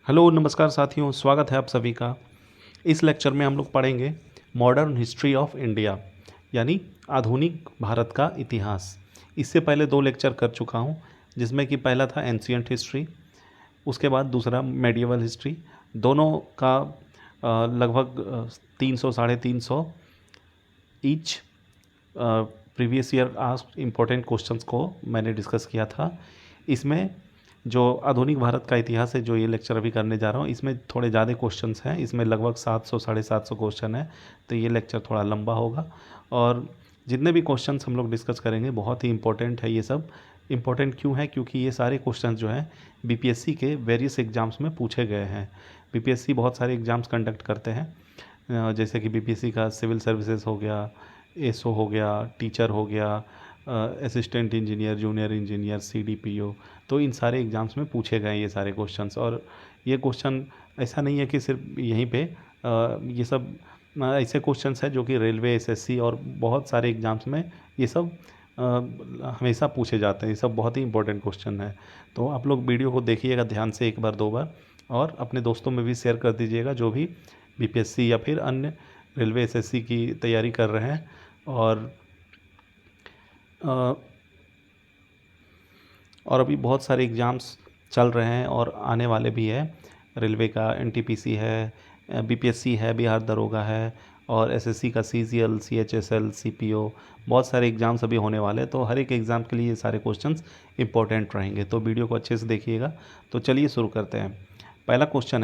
Hello नमस्कार साथियों, स्वागत है आप सभी का। इस लेक्चर में हम लोग पढ़ेंगे मॉडर्न हिस्ट्री ऑफ इंडिया, यानी आधुनिक भारत का इतिहास। इससे पहले 2 लेक्चर कर चुका हूँ, जिसमें कि पहला था एंशियंट हिस्ट्री, उसके बाद दूसरा मेडिएवल हिस्ट्री। दोनों का लगभग 300 साढ़े 300 each previous year asked important questions को मैंने डिस्कस किया था। इसमें जो आधुनिक भारत का इतिहास है, जो ये लेक्चर अभी करने जा रहा हूँ, इसमें थोड़े ज़्यादा क्वेश्चंस हैं। इसमें लगभग 700 साढ़े 700 क्वेश्चन है, तो ये लेक्चर थोड़ा लंबा होगा। और जितने भी क्वेश्चंस हम लोग डिस्कस करेंगे बहुत ही इंपॉर्टेंट है। ये सब इंपॉर्टेंट क्यों है? क्योंकि ये सारे क्वेश्चंस जो हैं बीपीएससी के वेरियस एग्जाम्स में पूछे गए हैं। बीपीएससी बहुत सारे एग्जाम्स कंडक्ट करते हैं, जैसे कि बीपीएससी का सिविल सर्विसेज हो गया, एसओ हो गया, टीचर हो गया, assistant engineer, junior engineer, CDPO. तो इन सारे एग्ज़ाम्स में पूछे गए ये सारे क्वेश्चंस। और ये क्वेश्चन ऐसा नहीं है कि सिर्फ यहीं पे ये सब ऐसे क्वेश्चंस हैं जो कि रेलवे, एसएससी और बहुत सारे एग्ज़ाम्स में ये सब हमेशा पूछे जाते हैं। ये सब बहुत ही इंपॉर्टेंट क्वेश्चन है। तो आप लोग वीडियो को देखिएगा ध्यान से 1 बार 2 बार, और अपने दोस्तों में भी शेयर कर दीजिएगा जो भी बीपीएससी या फिर अन्य रेलवे, एसएससी की तैयारी कर रहे हैं। और अभी बहुत सारे एग्ज़ाम्स चल रहे हैं और आने वाले भी है। रेलवे का एनटीपीसी है, बीपीएससी है, बिहार दरोगा है, और एसएससी का सीजीएल, सीएचएसएल, सीपीओ, बहुत सारे एग्ज़ाम्स अभी होने वाले हैं। तो हर एक एग्ज़ाम के लिए ये सारे क्वेश्चंस इंपॉर्टेंट रहेंगे, तो वीडियो को अच्छे से देखिएगा। तो चलिए शुरू करते हैं। पहला क्वेश्चन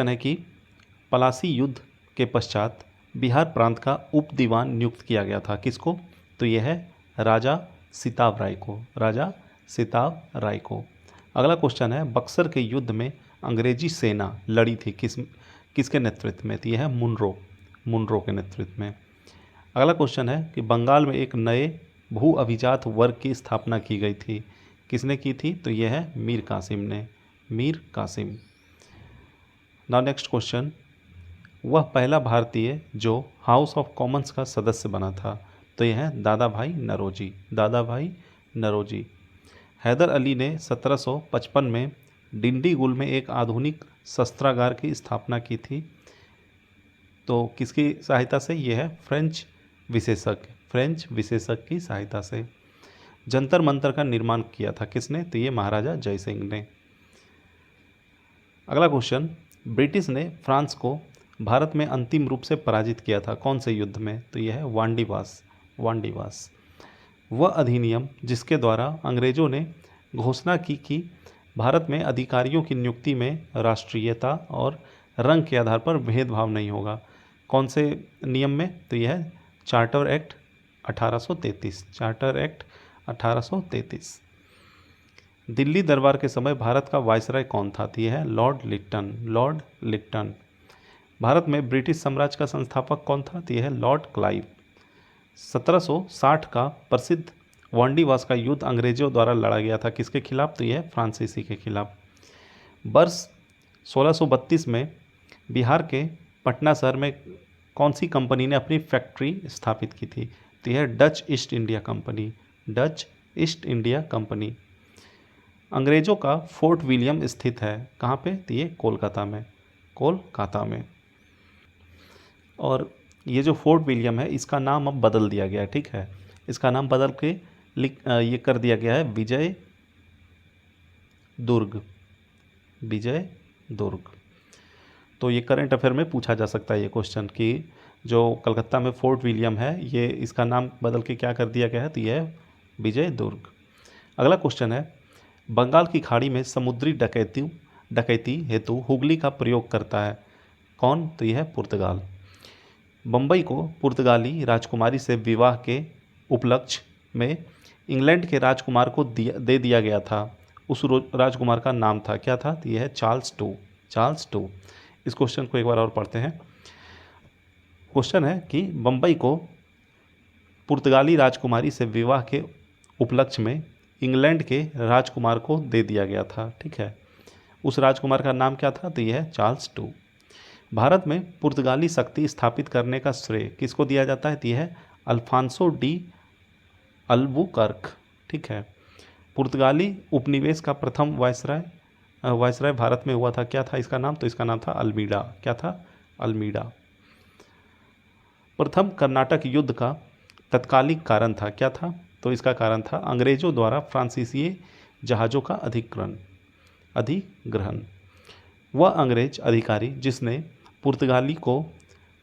है कि पलासी युद्ध के पश्चात बिहार प्रांत का उप दीवान नियुक्त किया गया था। किसको? तो यह है राजा सिताब राय को। राजा सिताब राय को। अगला क्वेश्चन है, बक्सर के युद्ध में अंग्रेजी सेना लड़ी थी किसके नेतृत्व में? तो यह है मुनरो के नेतृत्व में। अगला क्वेश्चन है कि बंगाल में एक नए भू अभिजात वर्ग की स्थापना की गई थी। किसने की थी? तो यह है मीर कासिम ने। Mir Qasim. Now next question, वह पहला भारतीय जो हाउस ऑफ कॉमन्स का सदस्य बना था। तो यह है दादा भाई नौरोजी। दादा भाई नौरोजी। हैदर अली ने 1755 में डिंडीगुल में एक आधुनिक शस्त्रागार की स्थापना की थी। तो किसकी सहायता से? यह है फ्रेंच विशेषज्ञ की सहायता से। जंतर मंतर का निर्माण किया था किसने? तो ये महाराजा जयसिंह ने। अगला क्वेश्चन, ब्रिटिश ने फ्रांस को भारत में अंतिम रूप से पराजित किया था। कौन से युद्ध में? तो यह है वांडीवास। वह अधिनियम जिसके द्वारा अंग्रेजों ने घोषणा की कि भारत में अधिकारियों की नियुक्ति में राष्ट्रीयता और रंग के आधार पर भेदभाव नहीं होगा। कौन से नियम में? तो यह है चार्टर एक्ट 1833। दिल्ली दरबार के समय भारत का वायसराय कौन था? तो यह है लॉर्ड लिट्टन। भारत में ब्रिटिश साम्राज्य का संस्थापक कौन था? तो यह है लॉर्ड क्लाइव। 1760 का प्रसिद्ध वांडीवास का युद्ध अंग्रेजों द्वारा लड़ा गया था किसके खिलाफ? तो यह है फ्रांसीसी के खिलाफ। वर्ष 1632 में बिहार के पटना शहर में कौन सी कंपनी ने अपनी फैक्ट्री स्थापित की थी? तो यह है डच ईस्ट इंडिया कंपनी। अंग्रेजों का फोर्ट विलियम स्थित है कहाँ पे? तो ये कोलकाता में। और ये जो फोर्ट विलियम है इसका नाम अब बदल दिया गया है, ठीक है। इसका नाम बदल के ये कर दिया गया है विजय दुर्ग। तो ये करंट अफेयर में पूछा जा सकता है ये क्वेश्चन कि जो कलकत्ता में फोर्ट विलियम है ये इसका नाम बदल के क्या कर दिया गया है? तो यह है विजय दुर्ग। अगला क्वेश्चन है, बंगाल की खाड़ी में समुद्री डकैती हेतु हुगली का प्रयोग करता है कौन? तो यह है पुर्तगाल। बम्बई को पुर्तगाली राजकुमारी से विवाह के उपलक्ष्य में इंग्लैंड के राजकुमार को दे दिया गया था। उस राजकुमार का नाम था, क्या था? तो यह है चार्ल्स टू। इस क्वेश्चन को एक बार और पढ़ते हैं। क्वेश्चन है कि बम्बई को पुर्तगाली राजकुमारी से विवाह के उपलक्ष्य में इंग्लैंड के राजकुमार को दे दिया गया था, ठीक है। उस राजकुमार का नाम क्या था? तो यह है चार्ल्स टू। भारत में पुर्तगाली शक्ति स्थापित करने का श्रेय किसको दिया जाता है? तो यह है अल्फांसो डी अल्बुकर्क, ठीक है। पुर्तगाली उपनिवेश का प्रथम वायसराय भारत में हुआ था, क्या था इसका नाम? तो इसका नाम था अल्मीडा। क्या था? अल्मीडा। प्रथम कर्नाटक युद्ध का तत्कालिक कारण था, क्या था? तो इसका कारण था अंग्रेजों द्वारा फ्रांसीसी जहाज़ों का अधिग्रहण। वह अंग्रेज अधिकारी जिसने पुर्तगाली को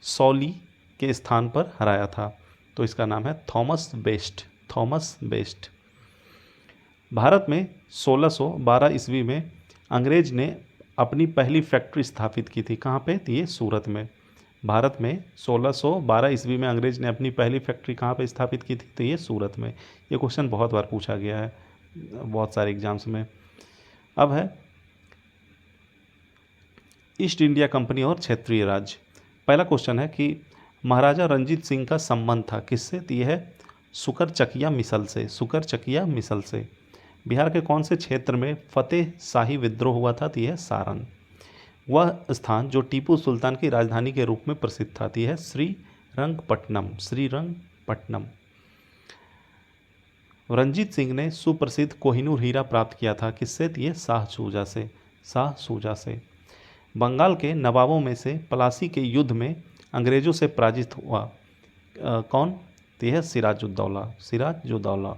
सौली के स्थान पर हराया था, तो इसका नाम है थॉमस बेस्ट। भारत में 1612 ईस्वी में अंग्रेज ने अपनी पहली फैक्ट्री स्थापित की थी, कहाँ पे? ये सूरत में। भारत में 1612 ईस्वी में अंग्रेज ने अपनी पहली फैक्ट्री कहाँ पे स्थापित की थी? तो ये सूरत में। ये क्वेश्चन बहुत बार पूछा गया है बहुत सारे एग्जाम्स में। अब है ईस्ट इंडिया कंपनी और क्षेत्रीय राज्य। पहला क्वेश्चन है कि महाराजा रंजीत सिंह का संबंध था किससे? तो यह है सुकरचकिया मिसल से। बिहार के कौन से क्षेत्र में फतेह शाही विद्रोह हुआ था? तो यह है सारण। वह स्थान जो टीपू सुल्तान की राजधानी के रूप में प्रसिद्ध था, यह है श्रीरंगपट्टनम। रंजीत सिंह ने सुप्रसिद्ध कोहिनूर हीरा प्राप्त किया था किससे? तो यह शाह सूजा से। बंगाल के नवाबों में से पलासी के युद्ध में अंग्रेजों से पराजित हुआ कौन? तो यह सिराजुद्दौला।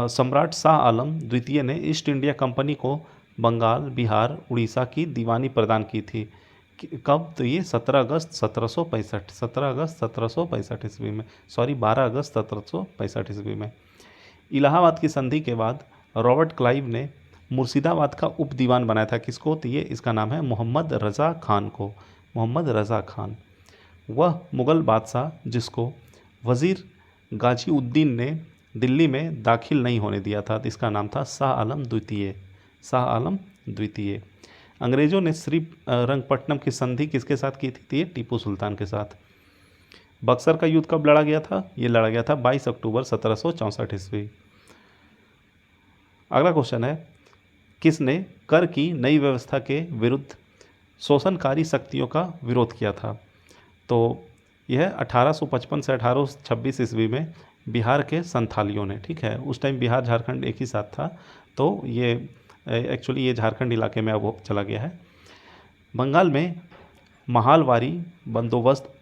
सम्राट शाह आलम द्वितीय ने ईस्ट इंडिया कंपनी को बंगाल, बिहार, उड़ीसा की दीवानी प्रदान की थी। कब? तो ये 17 अगस्त 1765 ईस्वी में, 12 अगस्त 1765 ईस्वी में। इलाहाबाद की संधि के बाद रॉबर्ट क्लाइव ने मुर्शिदाबाद का उप दीवान बनाया था किसको? तो ये इसका नाम है मोहम्मद रज़ा खान। वह मुग़ल बादशाह जिसको वज़ीर गाज़ीउद्दीन ने दिल्ली में दाखिल नहीं होने दिया था, तो इसका नाम था शाह आलम द्वितीय। अंग्रेज़ों ने श्रीरंगपट्टनम की संधि किसके साथ की थी? ये टीपू सुल्तान के साथ। बक्सर का युद्ध कब लड़ा गया था? ये लड़ा गया था 22 अक्टूबर 1764 ईस्वी। अगला क्वेश्चन है किसने कर की नई व्यवस्था के विरुद्ध शोषणकारी शक्तियों का विरोध किया था? तो यह 1855 से 1826 ईस्वी में बिहार के संथालियों ने, ठीक है, उस टाइम बिहार झारखंड एक ही साथ था, तो ये एक्चुअली ये झारखंड इलाके में अब चला गया है। बंगाल में महालवारी बंदोबस्त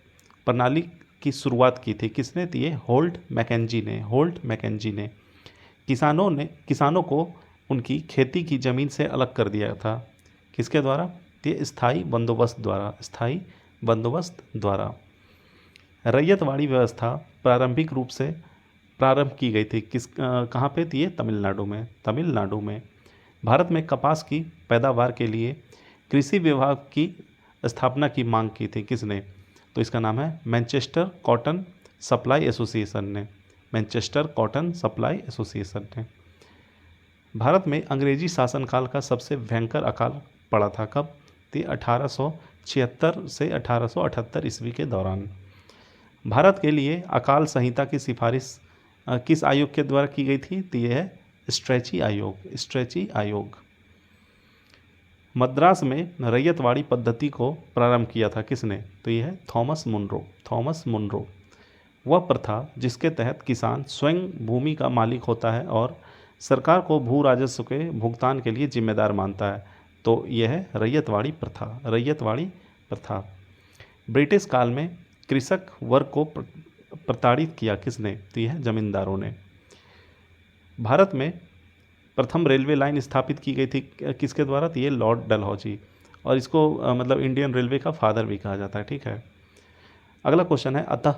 प्रणाली की शुरुआत की थी किसने? तो ये होल्ट मैकेंजी ने। किसानों को उनकी खेती की ज़मीन से अलग कर दिया था किसके द्वारा? ये स्थायी बंदोबस्त द्वारा। रैयतवाड़ी व्यवस्था प्रारंभिक रूप से प्रारंभ की गई थी कहाँ पे? ये तमिलनाडु में। भारत में कपास की पैदावार के लिए कृषि विभाग की स्थापना की मांग की थी किसने? तो इसका नाम है मैनचेस्टर कॉटन सप्लाई एसोसिएशन ने। भारत में अंग्रेजी शासनकाल का सबसे भयंकर अकाल पड़ा था कब? 1876 से 1878 ईस्वी के दौरान। भारत के लिए अकाल संहिता की सिफारिश किस आयोग के द्वारा की गई थी? तो यह है स्ट्रेची आयोग। मद्रास में रैयतवाड़ी पद्धति को प्रारंभ किया था किसने? तो यह है थॉमस मुनरो। वह प्रथा जिसके तहत किसान स्वयं भूमि का मालिक होता है और सरकार को भू राजस्व के भुगतान के लिए जिम्मेदार मानता है, तो यह है रैयतवाड़ी प्रथा। ब्रिटिश काल में कृषक वर्ग को प्रताड़ित किया किसने? तो यह जमींदारों ने। भारत में प्रथम रेलवे लाइन स्थापित की गई थी किसके द्वारा? तो ये लॉर्ड डलहौजी, और इसको मतलब इंडियन रेलवे का फादर भी कहा जाता है, ठीक है। अगला क्वेश्चन है अतः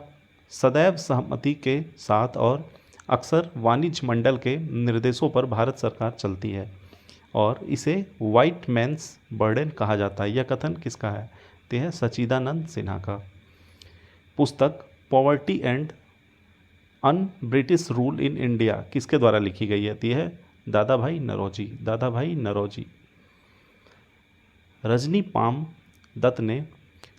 सदैव सहमति के साथ और अक्सर वाणिज्य मंडल के निर्देशों पर भारत सरकार चलती है और इसे वाइट मैन्स बर्डन कहा जाता है। यह कथन किसका है? तो यह सच्चिदानंद सिन्हा का। पुस्तक poverty and un British rule in India किसके द्वारा लिखी गई है? तो यह है दादा भाई नौरोजी। रजनी पाम दत्त ने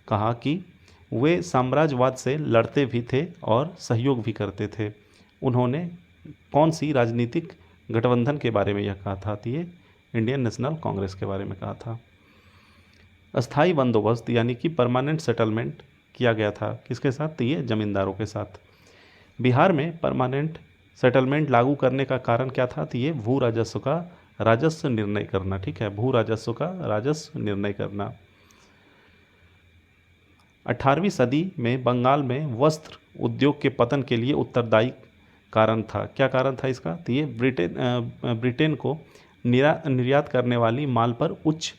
कहा कि वे साम्राज्यवाद से लड़ते भी थे और सहयोग भी करते थे। उन्होंने कौन सी राजनीतिक गठबंधन के बारे में यह कहा था? तो ये इंडियन नेशनल कांग्रेस के बारे में कहा था। अस्थाई बंदोबस्त यानी कि परमानेंट सेटलमेंट किया गया था किसके साथ? तो ये जमींदारों के साथ। बिहार में परमानेंट सेटलमेंट लागू करने का कारण क्या था? तो ये भू राजस्व का राजस्व निर्णय करना, ठीक है, भू राजस्व का राजस्व निर्णय करना। 18वीं सदी में बंगाल में वस्त्र उद्योग के पतन के लिए उत्तरदायी कारण था। क्या कारण था इसका? तो ये ब्रिटेन को निर्यात करने वाली माल पर उच्च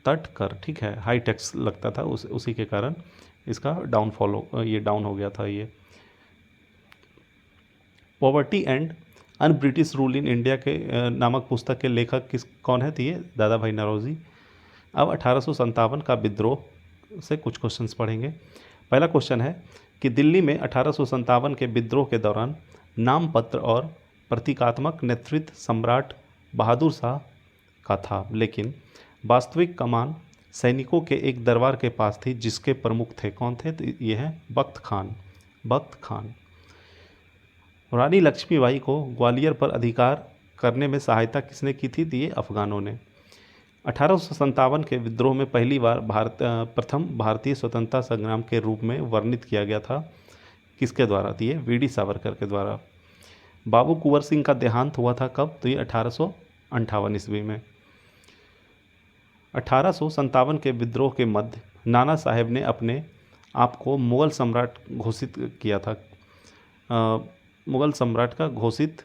तट कर, ठीक है, हाई टैक्स लगता था, उसी के कारण इसका ये डाउन हो गया था। ये poverty and un British rule in India के नामक पुस्तक के लेखक कौन है? तो ये दादा भाई नौरोजी। अब 1857 का विद्रोह से कुछ क्वेश्चंस पढ़ेंगे। पहला क्वेश्चन है कि दिल्ली में 1857 के विद्रोह के दौरान नामपत्र और प्रतीकात्मक नेतृत्व सम्राट बहादुर शाह का था, लेकिन वास्तविक कमान सैनिकों के एक दरबार के पास थी जिसके प्रमुख थे, कौन थे? तो ये हैं बख्त खान। रानी लक्ष्मीबाई को ग्वालियर पर अधिकार करने में सहायता किसने की थी? तो ये अफगानों ने। 1857 के विद्रोह में पहली बार प्रथम भारतीय स्वतंत्रता संग्राम के रूप में वर्णित किया गया था, किसके द्वारा? तो ये वीडी सावरकर के द्वारा। बाबू कुंवर सिंह का देहांत हुआ था कब? तो ये 1858 ईस्वी में। 1857 के विद्रोह के मध्य नाना साहेब ने अपने आप को मुगल सम्राट घोषित किया था। मुगल सम्राट का घोषित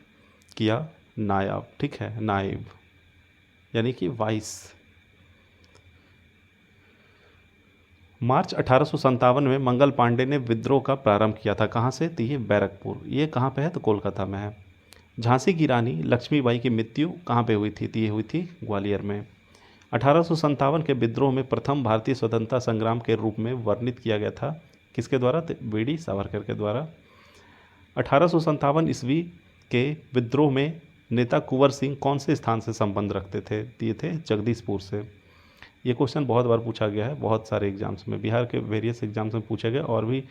किया नायब, ठीक है, नायब यानी कि वाइस। मार्च 1857 में मंगल पांडे ने विद्रोह का प्रारंभ किया था, कहाँ से? तो ये बैरकपुर। ये कहाँ पे है? तो कोलकाता में है। झांसी की रानी लक्ष्मीबाई की मृत्यु कहाँ पे हुई थी? तो ये हुई थी ग्वालियर में। 1857 के विद्रोह में प्रथम भारतीय स्वतंत्रता संग्राम के रूप में वर्णित किया गया था, किसके द्वारा? तो वीडी सावरकर के द्वारा। 1857 ईस्वी के विद्रोह में नेता कुंवर सिंह कौन से स्थान से संबंध रखते थे? ये थे जगदीशपुर से। ये क्वेश्चन बहुत बार पूछा गया है, बहुत सारे एग्जाम्स में, बिहार के वेरियस एग्जाम्स में पूछा गया और भी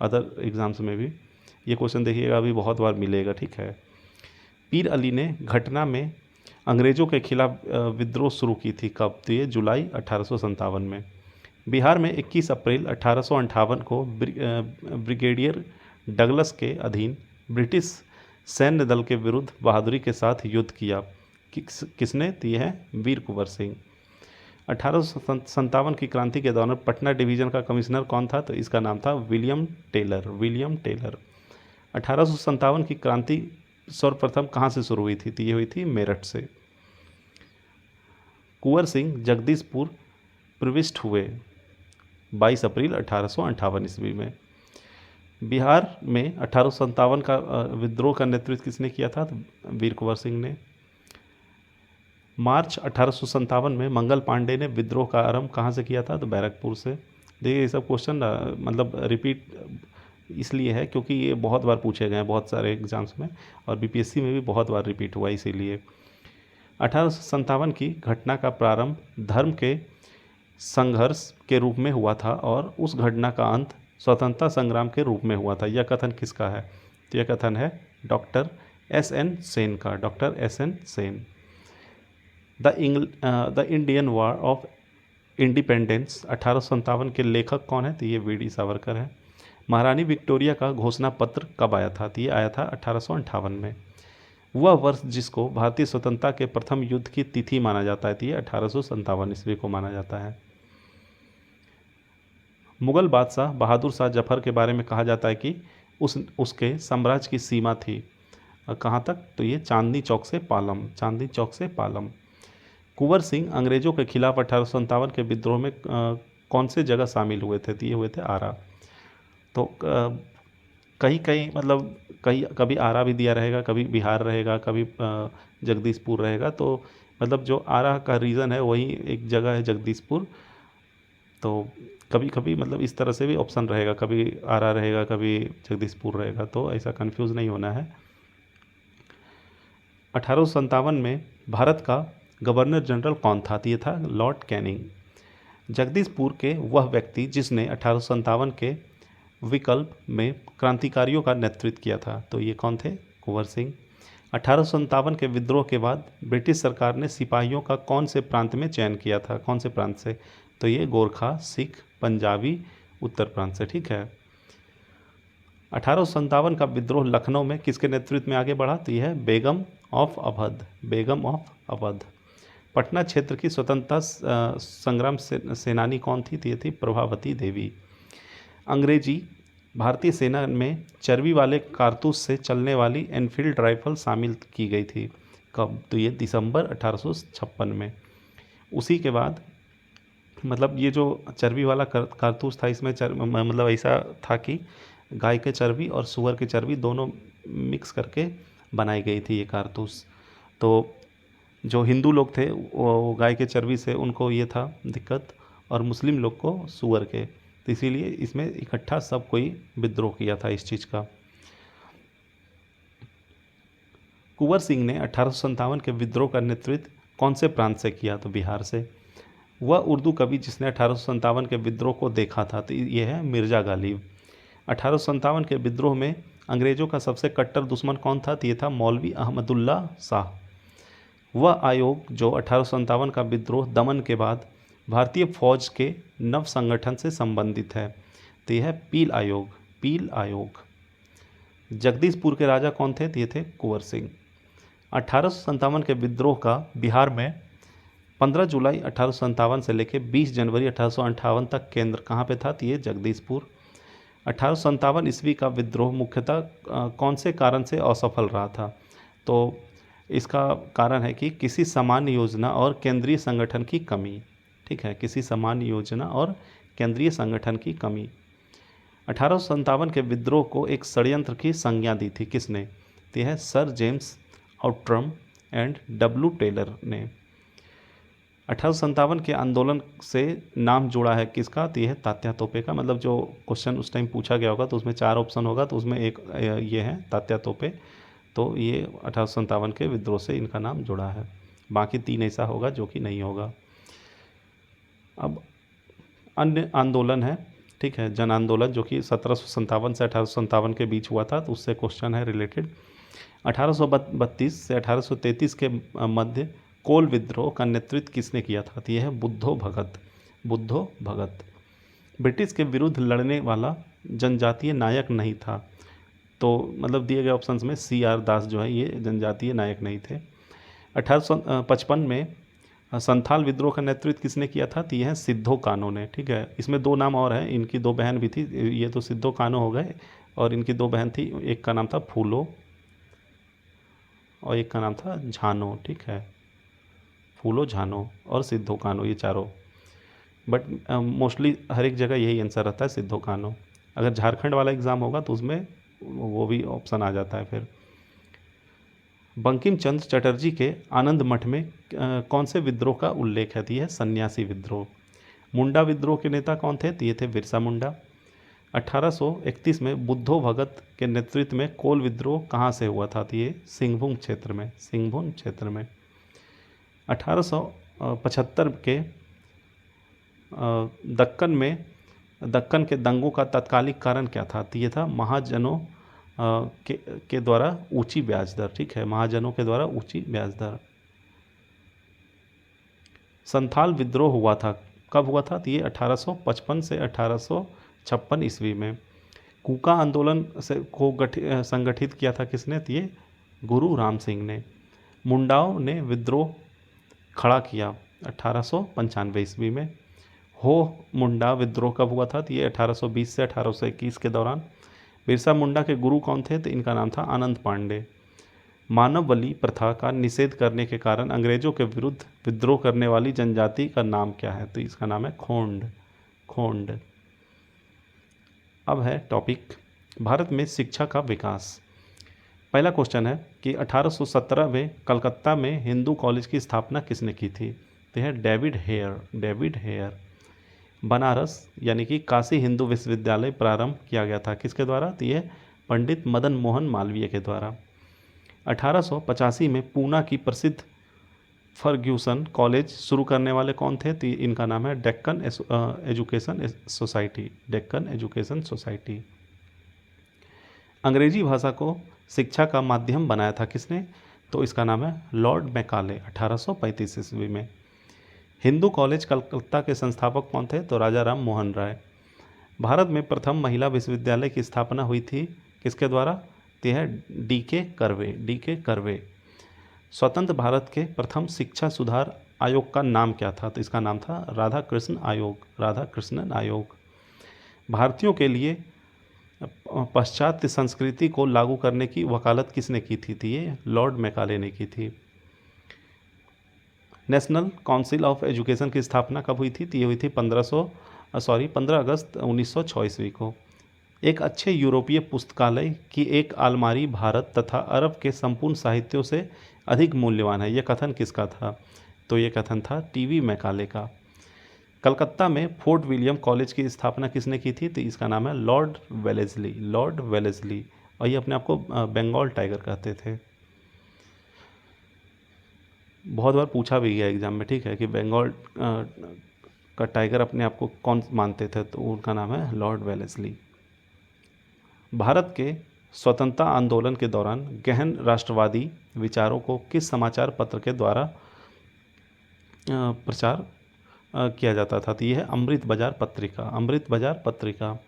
अदर एग्जाम्स में भी ये क्वेश्चन देखिएगा, अभी बहुत बार मिलेगा, ठीक है। पीर अली ने घटना में अंग्रेज़ों के खिलाफ विद्रोह शुरू की थी, कब? तो ये जुलाई 1857 में। बिहार में 21 अप्रैल 1858 को ब्रिगेडियर डगलस के अधीन ब्रिटिश सैन्य दल के विरुद्ध बहादुरी के साथ युद्ध किया, किसने? तो ये है वीर कुंवर सिंह। 1857 की क्रांति के दौरान पटना डिवीज़न का कमिश्नर कौन था? तो इसका नाम था विलियम टेलर। 1857 की क्रांति सर्वप्रथम कहाँ से शुरू हुई थी? तो ये हुई थी मेरठ से। कुंवर सिंह जगदीशपुर प्रविष्ट हुए 22 अप्रैल 1858 ईस्वी में। बिहार में 1857 का विद्रोह का नेतृत्व किसने किया था? तो वीर कुंवर सिंह ने। मार्च 1857 में मंगल पांडे ने विद्रोह का आरंभ कहाँ से किया था? तो बैरकपुर से। देखिए ये सब क्वेश्चन मतलब रिपीट इसलिए है क्योंकि ये बहुत बार पूछे गए हैं बहुत सारे एग्जाम्स में और बीपीएससी में भी बहुत बार रिपीट हुआ, इसीलिए। 1857 की घटना का प्रारंभ धर्म के संघर्ष के रूप में हुआ था और उस घटना का अंत स्वतंत्रता संग्राम के रूप में हुआ था। यह कथन किसका है? तो यह कथन है डॉक्टर एस.एन. सेन का, doctor S N. Sen. The Indian war of independence 1857 के लेखक कौन है? तो ये वीडी सावरकर है। महारानी विक्टोरिया का घोषणा पत्र कब आया था? तो ये आया था 1858 में। वह वर्ष जिसको भारतीय स्वतंत्रता के प्रथम युद्ध की तिथि माना जाता है, तो ये 1857 ईस्वी को माना जाता है। मुगल बादशाह बहादुर शाह जफर के बारे में कहा जाता है कि उसके साम्राज्य की सीमा थी कहाँ तक? तो ये चांदनी चौक से पालम। कुंवर सिंह अंग्रेजों के खिलाफ 1857 के विद्रोह में कौन से जगह शामिल हुए थे? तो ये हुए थे आरा। तो कहीं मतलब कभी आरा भी दिया रहेगा, कभी बिहार रहेगा, कभी जगदीशपुर रहेगा। तो मतलब जो आरा का रीज़न है वही एक जगह है जगदीशपुर। तो कभी कभी मतलब इस तरह से भी ऑप्शन रहेगा, कभी आरा रहेगा, कभी जगदीशपुर रहेगा, तो ऐसा कंफ्यूज नहीं होना है। 1857 में भारत का गवर्नर जनरल कौन था? तो ये था लॉर्ड कैनिंग। जगदीशपुर के वह व्यक्ति जिसने 1857 के विकल्प में क्रांतिकारियों का नेतृत्व किया था, तो ये कौन थे? कुंवर सिंह। 1857 के विद्रोह के बाद ब्रिटिश सरकार ने सिपाहियों का कौन से प्रांत में चयन किया था? कौन से प्रांत से? तो ये गोरखा, सिख, पंजाबी, उत्तर प्रांत से, ठीक है। 1857 का विद्रोह लखनऊ में किसके नेतृत्व में आगे बढ़ा? तो यह है बेगम ऑफ अवध, बेगम ऑफ अवध। पटना क्षेत्र की स्वतंत्रता संग्राम सेनानी कौन थी? तो ये थी प्रभावती देवी। अंग्रेजी भारतीय सेना में चर्बी वाले कारतूस से चलने वाली एनफील्ड राइफल शामिल की गई थी। कब? तो ये दिसंबर 1856 में। उसी के बाद मतलब ये जो चर्बी वाला कारतूस था, इसमें मतलब ऐसा था कि गाय के चर्बी और सुअर की चर्बी दोनों मिक्स करके बनाई गई थी ये कारतूस। तो जो हिंदू लोग थे वो गाय के चर्बी से उनको ये था दिक्कत, और मुस्लिम लोग को सुअर के, तो इसीलिए इसमें इकट्ठा सब कोई विद्रोह किया था इस चीज़ का। कुंवर सिंह ने 1857 के विद्रोह का नेतृत्व कौन से प्रांत से किया? तो बिहार से। वह उर्दू कवि जिसने 1857 के विद्रोह को देखा था, तो ये है मिर्ज़ा गालिब। 1857 के विद्रोह में अंग्रेज़ों का सबसे कट्टर दुश्मन कौन था? तो ये था मौलवी अहमदुल्ला शाह। वह आयोग जो 1857 का विद्रोह दमन के बाद भारतीय फौज के नव संगठन से संबंधित है, तो यह है पील आयोग, पील आयोग। जगदीशपुर के राजा कौन थे? तो ये थे कुंवर सिंह। 1857 के विद्रोह का बिहार में 15 जुलाई 1857 से लेकर 20 जनवरी 1858 तक केंद्र कहाँ पे था? तो ये जगदीशपुर। 1857 ईस्वी का विद्रोह मुख्यतः कौन से कारण से असफल रहा था? तो इसका कारण है कि किसी सामान्य योजना और केंद्रीय संगठन की कमी। ठीक है, किसी सामान्य योजना और केंद्रीय संगठन की कमी। 1857 के विद्रोह को एक षड्यंत्र की संज्ञा दी थी किसने? तो यह है sir James Outram and W Taylor ने। 1857 के आंदोलन से नाम जुड़ा है किसका? तो यह है तात्या तोपे का। मतलब जो क्वेश्चन उस टाइम पूछा गया होगा तो उसमें 4 ऑप्शन होगा, तो उसमें एक ये है तात्या तोपे। तो ये 1857 के विद्रोह से इनका नाम जुड़ा है। बाकी 3 ऐसा होगा जो कि नहीं होगा। अब अन्य आंदोलन है, ठीक है, जन आंदोलन, जो कि 1757 से 1857 के बीच हुआ था, तो उससे क्वेश्चन है रिलेटेड। 1832 से 1833 के मध्य कोल विद्रोह का नेतृत्व किसने किया था? तो यह है बुद्धो भगत, बुद्धो भगत। ब्रिटिश के विरुद्ध लड़ने वाला जनजातीय नायक नहीं था, तो मतलब दिए गए ऑप्शंस में CR दास जो है ये जनजातीय नायक नहीं थे। 1855 में संथाल विद्रोह का नेतृत्व किसने किया था? तो यह है सिद्धो कान्हो ने। ठीक है, इसमें 2 नाम और हैं, इनकी 2 बहन भी थी, ये तो सिद्धो कान्हो हो गए, और इनकी 2 बहन थी, एक का नाम था फूलो और एक का नाम था झानो। ठीक है, फूलो, झानो और सिद्धो कान्हो, ये चारों। बट मोस्टली हर एक जगह यही आंसर रहता है, सिद्धो कान्हो। अगर झारखंड वाला एग्ज़ाम होगा तो उसमें वो भी ऑप्शन आ जाता है फिर। बंकिम चंद्र चटर्जी के आनंद मठ में कौन से विद्रोह का उल्लेख है? तो यह है सन्यासी विद्रोह। मुंडा विद्रोह के नेता कौन थे? तो ये थे बिरसा मुंडा। 1831 में बुद्धो भगत के नेतृत्व में कोल विद्रोह कहाँ से हुआ था? तो ये सिंहभूम क्षेत्र में, सिंहभूम क्षेत्र में। 1875 के दक्कन के दंगों का तत्कालिक कारण क्या था? तो ये था महाजनों के द्वारा ऊंची ब्याज दर। ठीक है, महाजनों के द्वारा ऊंची ब्याज दर। संथाल विद्रोह हुआ था, कब हुआ था? तो ये 1855 से 1856 ईस्वी में। कूका आंदोलन से को संगठित किया था किसने? तो ये गुरु राम सिंह ने। मुंडाओं ने विद्रोह खड़ा किया 1895 ईस्वी में। हो मुंडा विद्रोह कब हुआ था? तो ये 1820 से 1821 के दौरान। बिरसा मुंडा के गुरु कौन थे? तो इनका नाम था आनंद पांडे। मानव बलि प्रथा का निषेध करने के कारण अंग्रेजों के विरुद्ध विद्रोह करने वाली जनजाति का नाम क्या है? तो इसका नाम है खोंड, खोंड। अब है टॉपिक भारत में शिक्षा का विकास। पहला क्वेश्चन है कि 1817 में कलकत्ता में हिंदू कॉलेज की स्थापना किसने की थी? तो है David Hare, David Hare. Banaras यानी कि काशी हिंदू विश्वविद्यालय प्रारंभ किया गया था किसके द्वारा? तो ये पंडित मदन मोहन मालवीय के द्वारा। 1885 में पूना की प्रसिद्ध फर्ग्यूसन कॉलेज शुरू करने वाले कौन थे? तो इनका नाम है Deccan education society, Deccan education society. अंग्रेजी भाषा को शिक्षा का माध्यम बनाया था किसने? तो इसका नाम है लॉर्ड मैकाले, 1835 ईस्वी में। हिंदू कॉलेज कलकत्ता के संस्थापक कौन थे? तो राजा राम मोहन राय। भारत में प्रथम महिला विश्वविद्यालय की स्थापना हुई थी किसके द्वारा? तो यह डी के कर्वे। स्वतंत्र भारत के प्रथम शिक्षा सुधार आयोग का नाम क्या था? तो इसका नाम था राधा कृष्णन आयोग। भारतीयों के लिए पाश्चात्य संस्कृति को लागू करने की वकालत किसने की थी? तो ये लॉर्ड मैकाले ने की थी। नेशनल काउंसिल ऑफ एजुकेशन की स्थापना कब हुई थी? तो ये हुई थी 15 अगस्त 1906 ईस्वी को। एक अच्छे यूरोपीय पुस्तकालय की एक अलमारी भारत तथा अरब के संपूर्ण साहित्यों से अधिक मूल्यवान है, यह कथन किसका था? तो ये कथन था टीवी मैकाले का। कलकत्ता में फोर्ट विलियम कॉलेज की स्थापना किसने की थी? तो इसका नाम है लॉर्ड वेलेस्ली। और ये अपने आप को बंगाल टाइगर कहते थे। बहुत बार पूछा भी गया एग्जाम में, ठीक है, कि बंगाल का टाइगर अपने आप को कौन मानते थे? तो उनका नाम है लॉर्ड वेलेस्ली। भारत के स्वतंत्रता आंदोलन के दौरान गहन राष्ट्रवादी विचारों को किस समाचार पत्र के द्वारा प्रचार किया जाता था? तो यह है अमृत बाजार पत्रिका।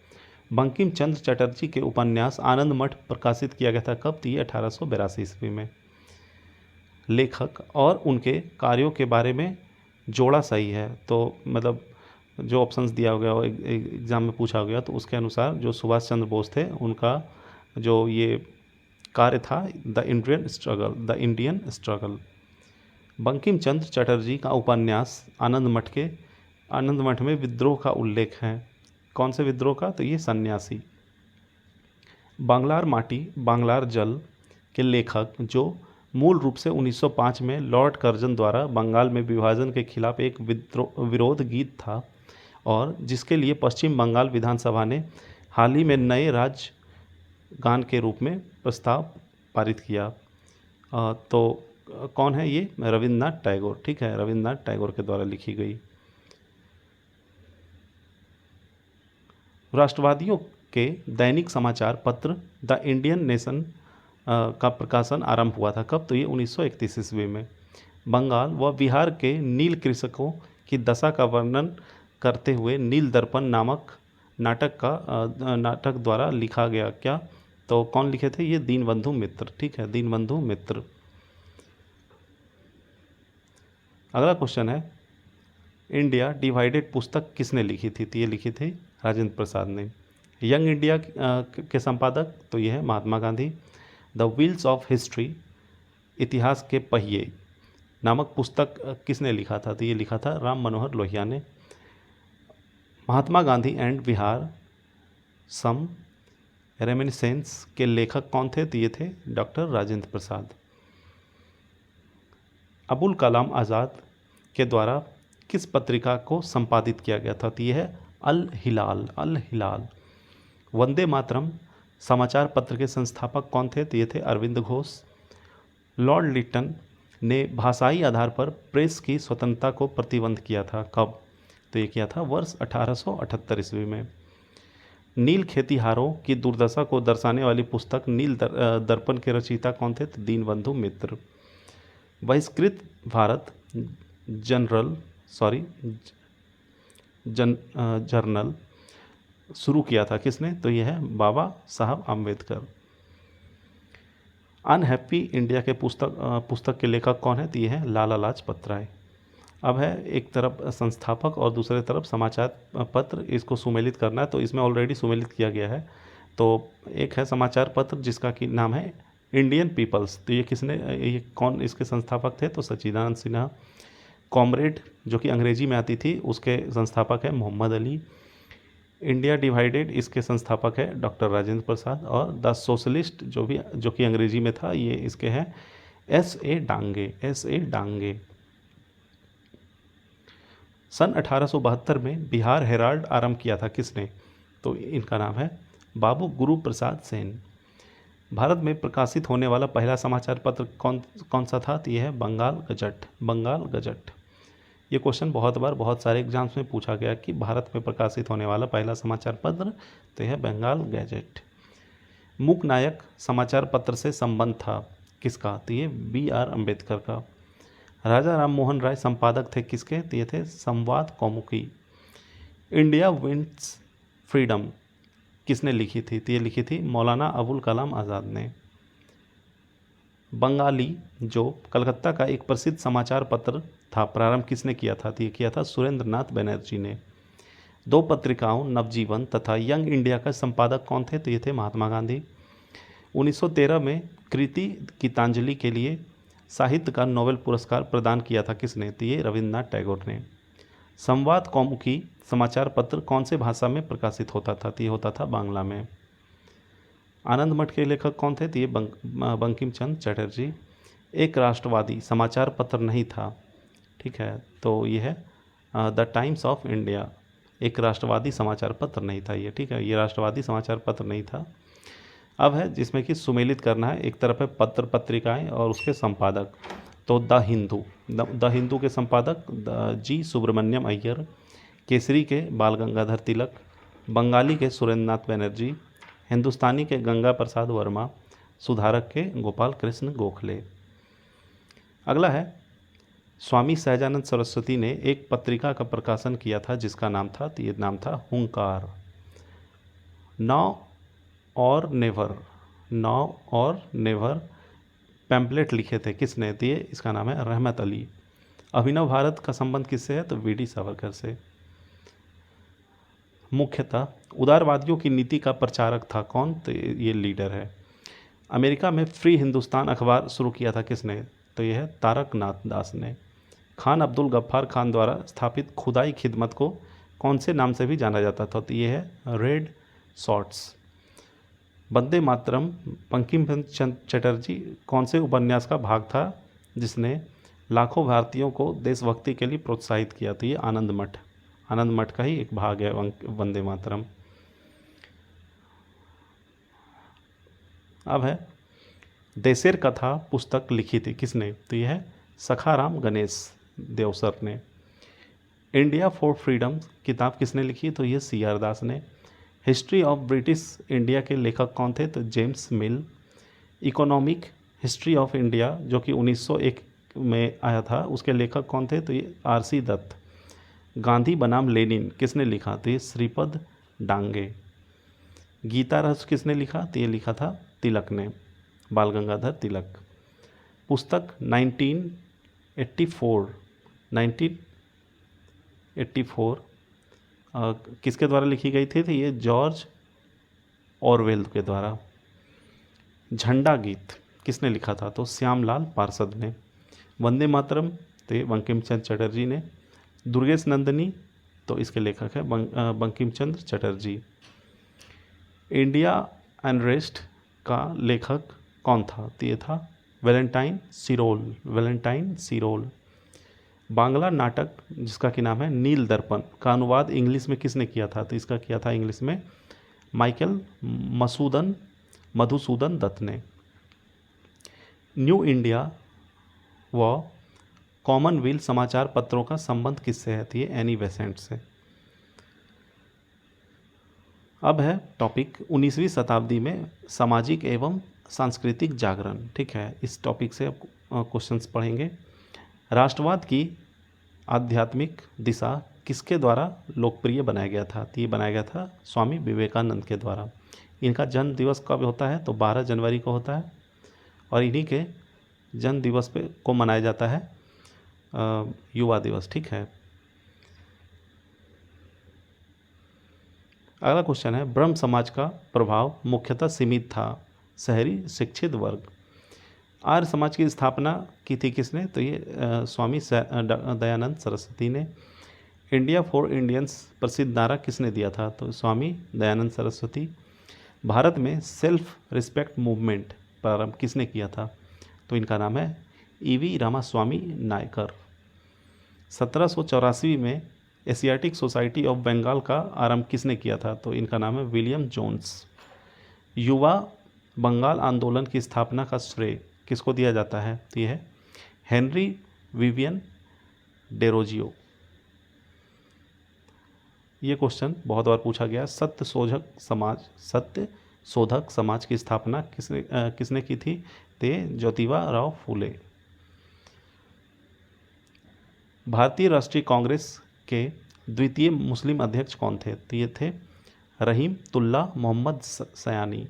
बंकिम चंद्र चटर्जी के उपन्यास आनंद मठ प्रकाशित किया गया था कब? तो ये 1882 ईस्वी में। लेखक और उनके कार्यों के बारे में जोड़ा सही है, तो मतलब जो ऑप्शंस दिया गया हो एग्ज़ाम में पूछा गया, तो उसके अनुसार जो सुभाष चंद्र बोस थे उनका जो ये कार्य था the Indian struggle. Bankim Chandra Chatterjee का उपन्यास आनंद मठ में विद्रोह का उल्लेख है। कौन से विद्रोह का? तो ये सन्यासी। बांग्लार माटी बांग्लार जल के लेखक, जो मूल रूप से 1905 में लॉर्ड कर्जन द्वारा बंगाल में विभाजन के खिलाफ एक विरोध गीत था और जिसके लिए पश्चिम बंगाल विधानसभा ने हाल ही में नए राज्य गान के रूप में प्रस्ताव पारित किया। तो कौन है ये? रविन्द्रनाथ टैगोर, ठीक है, रविन्द्रनाथ टैगोर के द्वारा लिखी गई। राष्ट्रवादियों के दैनिक समाचार पत्र द इंडियन नेशन का प्रकाशन आरंभ हुआ था कब? तो ये 1931 ईस्वी में। बंगाल व बिहार के नील कृषकों की दशा का वर्णन करते हुए नील दर्पण नामक नाटक द्वारा लिखा गया क्या? तो कौन लिखे थे? ये दीनबंधु मित्र, ठीक है, दीनबंधु मित्र। अगला क्वेश्चन है, इंडिया डिवाइडेड पुस्तक किसने लिखी थी? तो ये लिखी थी राजेंद्र प्रसाद ने। यंग इंडिया के संपादक, तो ये है Mahatma Gandhi. The wheels of history, इतिहास के पहिए नामक पुस्तक किसने लिखा था? तो ये लिखा था राम मनोहर लोहिया ने। Mahatma Gandhi and Bihar some reminiscences के लेखक कौन थे? तो ये थे डॉक्टर राजेंद्र प्रसाद। अबुल कलाम आज़ाद के द्वारा किस पत्रिका को संपादित किया गया था? तो ये है अल हिलाल। वंदे मातरम समाचार पत्र के संस्थापक कौन थे? तो ये थे अरविंद घोष। लॉर्ड लिटन ने भाषाई आधार पर प्रेस की स्वतंत्रता को प्रतिबंध किया था कब? तो ये किया था वर्ष 1878 ईस्वी में। नील खेतिहारों की दुर्दशा को दर्शाने वाली पुस्तक नील दर्पण के रचयिता कौन थे? तो दीनबंधु मित्र। बहिष्कृत भारत जर्नल शुरू किया था किसने? तो यह है बाबा साहब आम्बेडकर। अनहैप्पी इंडिया के पुस्तक के लेखक कौन है? तो ये है लाला लाजपत राय। अब है एक तरफ संस्थापक और दूसरे तरफ समाचार पत्र, इसको सुमेलित करना है, तो इसमें ऑलरेडी सुमेलित किया गया है। तो एक है समाचार पत्र जिसका कि नाम है इंडियन पीपल्स, तो ये कौन इसके संस्थापक थे? तो सच्चिदानंद सिन्हा। कॉमरेड जो कि अंग्रेजी में आती थी, उसके संस्थापक है मोहम्मद अली। इंडिया डिवाइडेड, इसके संस्थापक है डॉक्टर राजेंद्र प्रसाद। और द सोशलिस्ट जो कि अंग्रेजी में था, ये इसके हैं S.A. डांगे। सन 1872 में बिहार हेराल्ड आरंभ किया था किसने? तो इनका नाम है बाबू गुरु प्रसाद सेन। भारत में प्रकाशित होने वाला पहला समाचार पत्र कौन सा था? तो यह है बंगाल गजट। ये क्वेश्चन बहुत सारे एग्जाम्स में पूछा गया कि भारत में प्रकाशित होने वाला पहला समाचार पत्र, तो यह बंगाल गैजेट। मूक नायक समाचार पत्र से संबंध था किसका? तो ये B.R. अम्बेडकर का। राजा राम मोहन राय संपादक थे किसके? तो ये थे संवाद कौमुदी। इंडिया विंस फ्रीडम किसने लिखी थी? तो ये लिखी थी मौलाना अबुल कलाम आज़ाद ने। बंगाली जो कलकत्ता का एक प्रसिद्ध समाचार पत्र था, प्रारंभ किसने किया था? तो ये किया था सुरेंद्र नाथ बनर्जी ने। दो पत्रिकाओं नवजीवन तथा यंग इंडिया का संपादक कौन थे? तो ये थे महात्मा गांधी। 1913 में कृति गीतांजलि के लिए साहित्य का नोबेल पुरस्कार प्रदान किया था किसने? तो ये रविन्द्रनाथ टैगोर ने। संवाद कौमुदी समाचार पत्र कौन से भाषा में प्रकाशित होता था? तो ये होता था बांग्ला में। आनंद मठ के लेखक कौन थे? तो ये बंकिम चंद्र चटर्जी। एक राष्ट्रवादी समाचार पत्र नहीं था, ठीक है, तो ये है द टाइम्स ऑफ इंडिया। एक राष्ट्रवादी समाचार पत्र नहीं था ये, ठीक है, ये राष्ट्रवादी समाचार पत्र नहीं था। अब है जिसमें कि सुमेलित करना है, एक तरफ है पत्र पत्रिकाएं और उसके संपादक। तो द हिंदू के संपादक जी सुब्रमण्यम अय्यर, केसरी के बाल गंगाधर तिलक, बंगाली के सुरेंद्र नाथ बनर्जी, हिंदुस्तानी के गंगा प्रसाद वर्मा, सुधारक के गोपाल कृष्ण गोखले। अगला है स्वामी सहजानंद सरस्वती ने एक पत्रिका का प्रकाशन किया था जिसका नाम था, तो ये नाम था हुंकार। नाउ और नेवर पैम्पलेट लिखे थे किसने? तो ये इसका नाम है रहमत अली। अभिनव भारत का संबंध किससे है? तो वीडी सावरकर से। मुख्यतः उदारवादियों की नीति का प्रचारक था कौन? तो ये लीडर है। अमेरिका में फ्री हिंदुस्तान अखबार शुरू किया था किसने? तो यह है तारक नाथ दास ने। खान अब्दुल गफ्फार खान द्वारा स्थापित खुदाई खिदमत को कौन से नाम से भी जाना जाता था? तो ये है रेड शॉर्ट्स। वंदे मातरम बंकिम चंद्र चटर्जी कौन से उपन्यास का भाग था जिसने लाखों भारतीयों को देशभक्ति के लिए प्रोत्साहित किया? तो ये आनंद मठ का ही एक भाग है वंदे मातरम। अब है देशेर कथा पुस्तक लिखी थी किसने? तो यह है सखाराम गणेश देवसर ने। इंडिया फॉर फ्रीडम किताब किसने लिखी? तो ये CR दास ने। हिस्ट्री ऑफ ब्रिटिश इंडिया के लेखक कौन थे? तो James mill. Economic history of India जो कि 1901 में आया था, उसके लेखक कौन थे? तो ये RC दत्त। गांधी बनाम लेनिन किसने लिखा? तो ये श्रीपद डांगे। गीता रस किसने लिखा? तो ये लिखा था तिलक ने, बाल गंगाधर तिलक। पुस्तक 1984 किसके द्वारा लिखी गई थी? तो ये जॉर्ज ऑरवेल के द्वारा। झंडा गीत किसने लिखा था? तो श्यामलाल पार्षद ने। वंदे मातरम तो ये बंकिम चंद्र चटर्जी ने। दुर्गेश नंदिनी तो इसके लेखक है बंकिम चंद्र चटर्जी। इंडिया अनरेस्ट का लेखक कौन था? तो ये था वैलेंटाइन सिरोल। बांग्ला नाटक जिसका कि नाम है नील दर्पण का अनुवाद इंग्लिश में किसने किया था? तो इसका किया था इंग्लिश में माइकल मधुसूदन दत्त ने। न्यू इंडिया व कॉमनवेल्थ समाचार पत्रों का संबंध किससे है? तो ये एनी बेसेंट से। अब है टॉपिक 19वीं शताब्दी में सामाजिक एवं सांस्कृतिक जागरण, ठीक है, इस टॉपिक से अब क्वेश्चंस पढ़ेंगे। राष्ट्रवाद की आध्यात्मिक दिशा किसके द्वारा लोकप्रिय बनाया गया था? तो ये बनाया गया था स्वामी विवेकानंद के द्वारा। इनका जन्म दिवस कब होता है? तो 12 जनवरी को होता है और इन्हीं के जन्म दिवस को मनाया जाता है युवा दिवस, ठीक है। अगला क्वेश्चन है ब्रह्म समाज का प्रभाव मुख्यतः सीमित था शहरी शिक्षित वर्ग। आर्य समाज की स्थापना की थी किसने? तो ये स्वामी दयानंद सरस्वती ने। इंडिया फॉर इंडियंस प्रसिद्ध नारा किसने दिया था? तो स्वामी दयानंद सरस्वती। भारत में सेल्फ रिस्पेक्ट मूवमेंट प्रारंभ किसने किया था? तो इनका नाम है EV रामास्वामी नायकर। 1784 में एशियाटिक सोसाइटी ऑफ बंगाल का आरंभ किसने किया था? तो इनका नाम है विलियम जोन्स। युवा बंगाल आंदोलन की स्थापना का श्रेय किसको दिया जाता है? तो यह है हेनरी विवियन डेरोजियो। ये क्वेश्चन बहुत बार पूछा गया। सत्य शोधक समाज की स्थापना किसने की थी? तो ज्योतिबा राव फूले। भारतीय राष्ट्रीय कांग्रेस के द्वितीय मुस्लिम अध्यक्ष कौन थे? तो ये थे रहीमतुल्लाह मोहम्मद सयानी।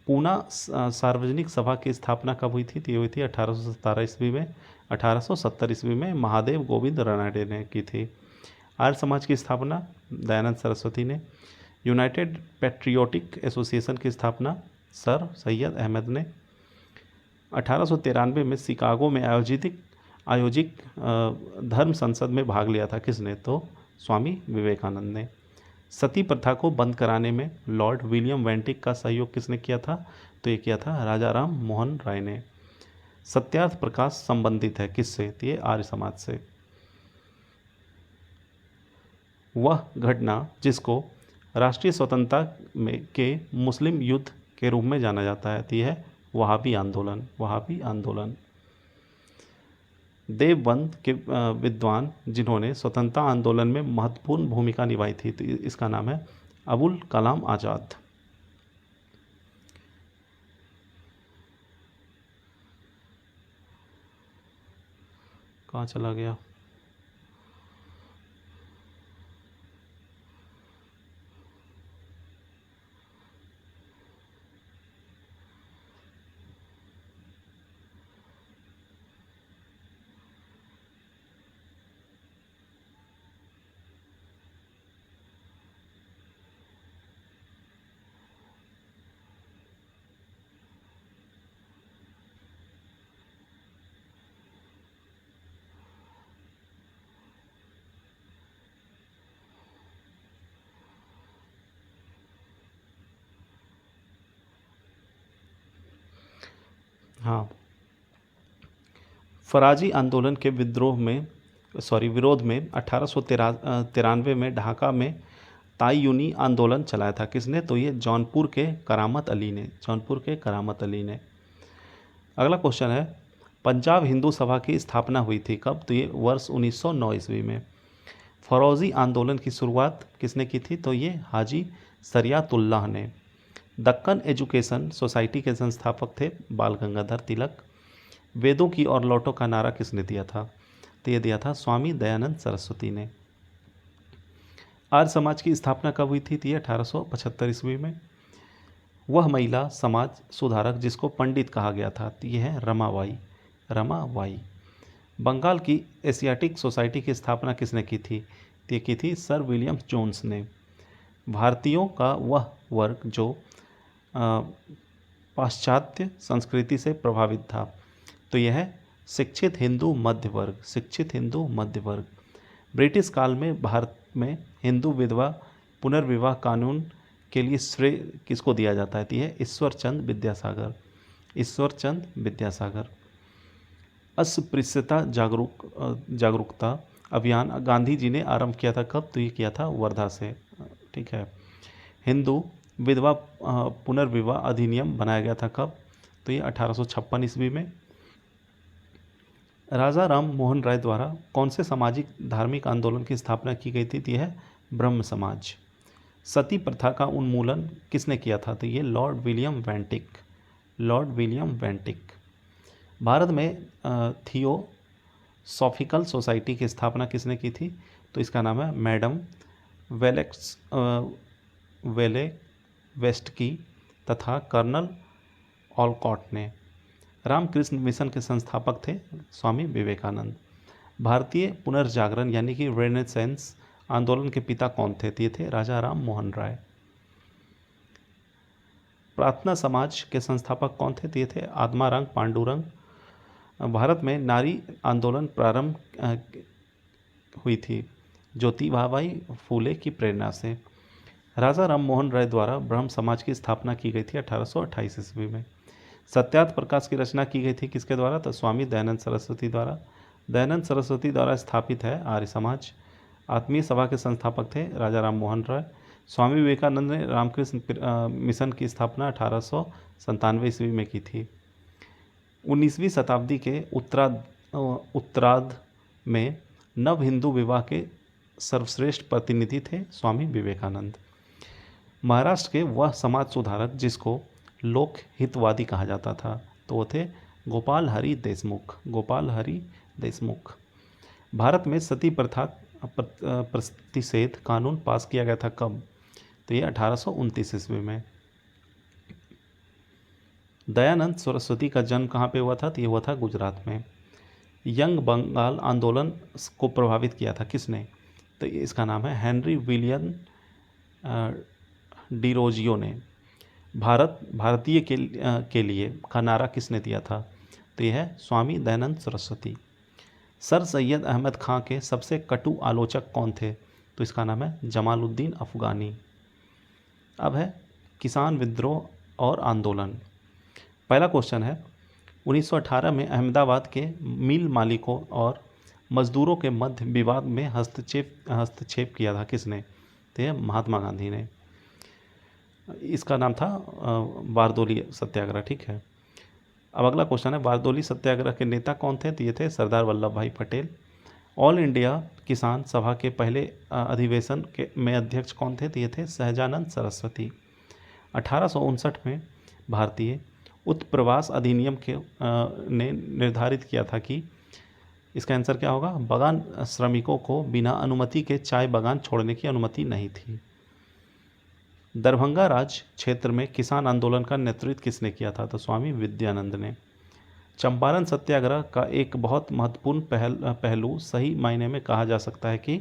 पूना सार्वजनिक सभा की स्थापना कब हुई थी? तो ये हुई थी 1817 ईस्वी में। 1870 ईस्वी में महादेव गोविंद रानडे ने की थी। आर्य समाज की स्थापना दयानंद सरस्वती ने। यूनाइटेड पैट्रियोटिक एसोसिएशन की स्थापना सर सैयद अहमद ने। 1893 में शिकागो में आयोजित धर्म संसद में भाग लिया था किसने? तो स्वामी विवेकानंद ने। सती प्रथा को बंद कराने में लॉर्ड विलियम वेंटिक का सहयोग किसने किया था? तो ये किया था राजा राम मोहन राय ने। सत्यार्थ प्रकाश संबंधित है किससे? तो ये आर्य समाज से। वह घटना जिसको राष्ट्रीय स्वतंत्रता के मुस्लिम युद्ध के रूप में जाना जाता है तो यह है वहाबी आंदोलन। वहाबी आंदोलन। देवबंद के विद्वान जिन्होंने स्वतंत्रता आंदोलन में महत्वपूर्ण भूमिका निभाई थी तो इसका नाम है अबुल कलाम आज़ाद। कहाँ चला गया? हाँ, फराजी आंदोलन के विरोध में 1893 में ढाका में ताईयूनी आंदोलन चलाया था किसने? तो ये जौनपुर के करामत अली ने। जौनपुर के करामत अली ने। अगला क्वेश्चन है पंजाब हिंदू सभा की स्थापना हुई थी कब? तो ये वर्ष 1909 ईस्वी में। फरोजी आंदोलन की शुरुआत किसने की थी? तो ये हाजी शरियतुल्लाह ने। दक्कन एजुकेशन सोसाइटी के संस्थापक थे बाल गंगाधर तिलक। वेदों की ओर लौटो का नारा किसने दिया था? तो ये दिया था स्वामी दयानंद सरस्वती ने। आर्य समाज की स्थापना कब हुई थी? तो ये 1875 ईस्वी में। वह महिला समाज सुधारक जिसको पंडित कहा गया था तो ये है रमाबाई। रमाबाई। बंगाल की एशियाटिक सोसाइटी की स्थापना किसने की थी? तो ये की थी सर विलियम जोन्स ने। भारतीयों का वह वर्ग जो पाश्चात्य संस्कृति से प्रभावित था तो यह है शिक्षित हिंदू मध्य वर्ग। शिक्षित हिंदू मध्य वर्ग। ब्रिटिश काल में भारत में हिंदू विधवा पुनर्विवाह कानून के लिए श्रेय किसको दिया जाता है? तो यह ईश्वरचंद विद्यासागर। ईश्वरचंद विद्यासागर। अस्पृश्यता जागरूकता अभियान गांधी जी ने आरंभ किया था कब? तो ये किया था वर्धा से। ठीक है। हिंदू विधवा पुनर्विवाह अधिनियम बनाया गया था कब? तो ये 1856 ईस्वी में। राजा राम मोहन राय द्वारा कौन से सामाजिक धार्मिक आंदोलन की स्थापना की गई थी? तो यह है ब्रह्म समाज। सती प्रथा का उन्मूलन किसने किया था? तो ये Lord William वेंटिक। Lord William वेंटिक। Bharat में थियोसॉफिकल सोसाइटी की स्थापना किसने की थी? तो इसका नाम है मैडम वेले वेस्टकी तथा कर्नल ऑलकॉट ने। रामकृष्ण मिशन के संस्थापक थे स्वामी विवेकानंद। भारतीय पुनर्जागरण यानी कि रेनेसेंस आंदोलन के पिता कौन थे? ये थे राजा राम मोहन राय। प्रार्थना समाज के संस्थापक कौन थे? ये थे आत्माराम पांडुरंग। भारत में नारी आंदोलन प्रारंभ हुई थी ज्योतिबाई फूले की प्रेरणा से। राजा राम मोहन राय द्वारा ब्रह्म समाज की स्थापना की गई थी 1828 ईस्वी में। सत्यार्थ प्रकाश की रचना की गई थी किसके द्वारा? तो स्वामी दयानंद सरस्वती द्वारा। दयानंद सरस्वती द्वारा स्थापित है आर्य समाज। आत्मीय सभा के संस्थापक थे राजा राम मोहन राय। स्वामी विवेकानंद ने रामकृष्ण मिशन की स्थापना 1897 ईस्वी में की थी। 19वीं शताब्दी के उत्तरार्ध में नव हिंदू विवाह के सर्वश्रेष्ठ प्रतिनिधि थे स्वामी विवेकानंद। महाराष्ट्र के वह समाज सुधारक जिसको लोक हितवादी कहा जाता था तो वो थे गोपाल हरि देशमुख। गोपाल हरि देशमुख। भारत में सती प्रथा प्रतिषेध कानून पास किया गया था कब? तो ये 1829 ईस्वी में। दयानंद सरस्वती का जन्म कहाँ पे हुआ था? तो ये हुआ था गुजरात में। यंग बंगाल आंदोलन को प्रभावित किया था किसने? तो इसका नाम है हेनरी विलियम डिरोजियो ने। भारतीय के लिए का नारा किसने दिया था? तो यह है स्वामी दयानंद सरस्वती। सर सैयद अहमद खां के सबसे कटु आलोचक कौन थे? तो इसका नाम है जमालुद्दीन अफगानी। अब है किसान विद्रोह और आंदोलन। पहला क्वेश्चन है 1918 में अहमदाबाद के मिल मालिकों और मजदूरों के मध्य विवाद में हस्तक्षेप किया था किसने? तो यह महात्मा गांधी ने। इसका नाम था बारदोली सत्याग्रह। ठीक है। अब अगला क्वेश्चन है बारदोली सत्याग्रह के नेता कौन थे? तो ये थे सरदार वल्लभ भाई पटेल। ऑल इंडिया किसान सभा के पहले अधिवेशन में अध्यक्ष कौन थे? तो ये थे सहजानंद सरस्वती। 1859 में भारतीय उत्प्रवास अधिनियम के ने निर्धारित किया था कि इसका आंसर क्या होगा? बागान श्रमिकों को बिना अनुमति के चाय बागान छोड़ने की अनुमति नहीं थी। दरभंगा राज्य क्षेत्र में किसान आंदोलन का नेतृत्व किसने किया था? तो स्वामी विद्यानंद ने। चंपारण सत्याग्रह का एक बहुत महत्वपूर्ण पहलू सही मायने में कहा जा सकता है कि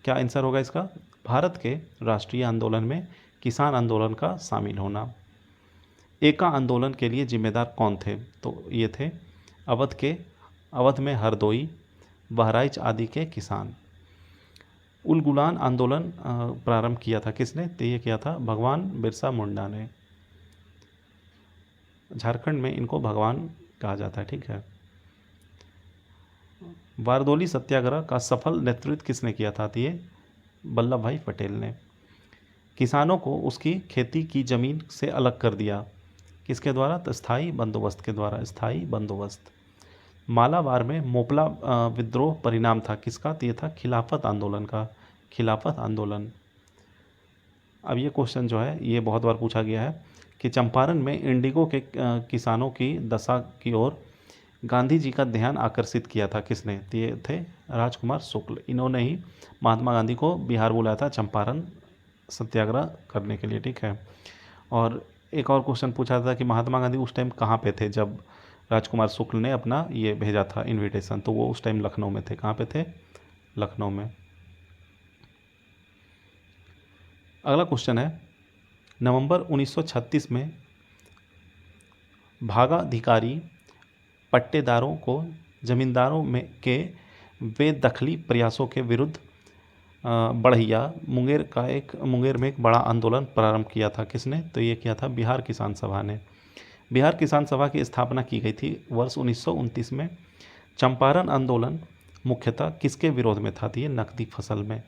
क्या आंसर होगा इसका? भारत के राष्ट्रीय आंदोलन में किसान आंदोलन का शामिल होना। एका आंदोलन के लिए जिम्मेदार कौन थे? तो ये थे अवध में हरदोई, बहराइच आदि के किसान। उलगुलान आंदोलन प्रारंभ किया था किसने? तो ये किया था भगवान बिरसा मुंडा ने। झारखंड में इनको भगवान कहा जाता है। ठीक है। बारदोली सत्याग्रह का सफल नेतृत्व किसने किया था? तो ये वल्लभ भाई पटेल ने। किसानों को उसकी खेती की जमीन से अलग कर दिया किसके द्वारा? तो स्थायी बंदोबस्त के द्वारा। स्थायी बंदोबस्त। मालाबार में मोपला विद्रोह परिणाम था किसका? तो ये था खिलाफत आंदोलन का। खिलाफत आंदोलन। अब ये क्वेश्चन जो है ये बहुत बार पूछा गया है कि चंपारण में इंडिगो के किसानों की दशा की ओर गांधी जी का ध्यान आकर्षित किया था किसने? तो ये थे राजकुमार शुक्ल। इन्होंने ही महात्मा गांधी को बिहार बुलाया था चंपारण सत्याग्रह करने के लिए। ठीक है। और एक और क्वेश्चन पूछा था कि महात्मा गांधी उस टाइम कहाँ पे थे जब राजकुमार शुक्ल ने अपना ये भेजा था इनविटेशन? तो वो उस टाइम लखनऊ में थे। कहाँ पे थे? लखनऊ में। अगला क्वेश्चन है नवंबर 1936 में भागाधिकारी पट्टेदारों को जमींदारों में के बेदखली प्रयासों के विरुद्ध बढ़िया मुंगेर में एक बड़ा आंदोलन प्रारंभ किया था किसने? तो ये किया था बिहार किसान सभा ने। बिहार किसान सभा की स्थापना की गई थी वर्ष 1929 में। चंपारण आंदोलन मुख्यतः किसके विरोध में था? तो ये नकदी फसल में।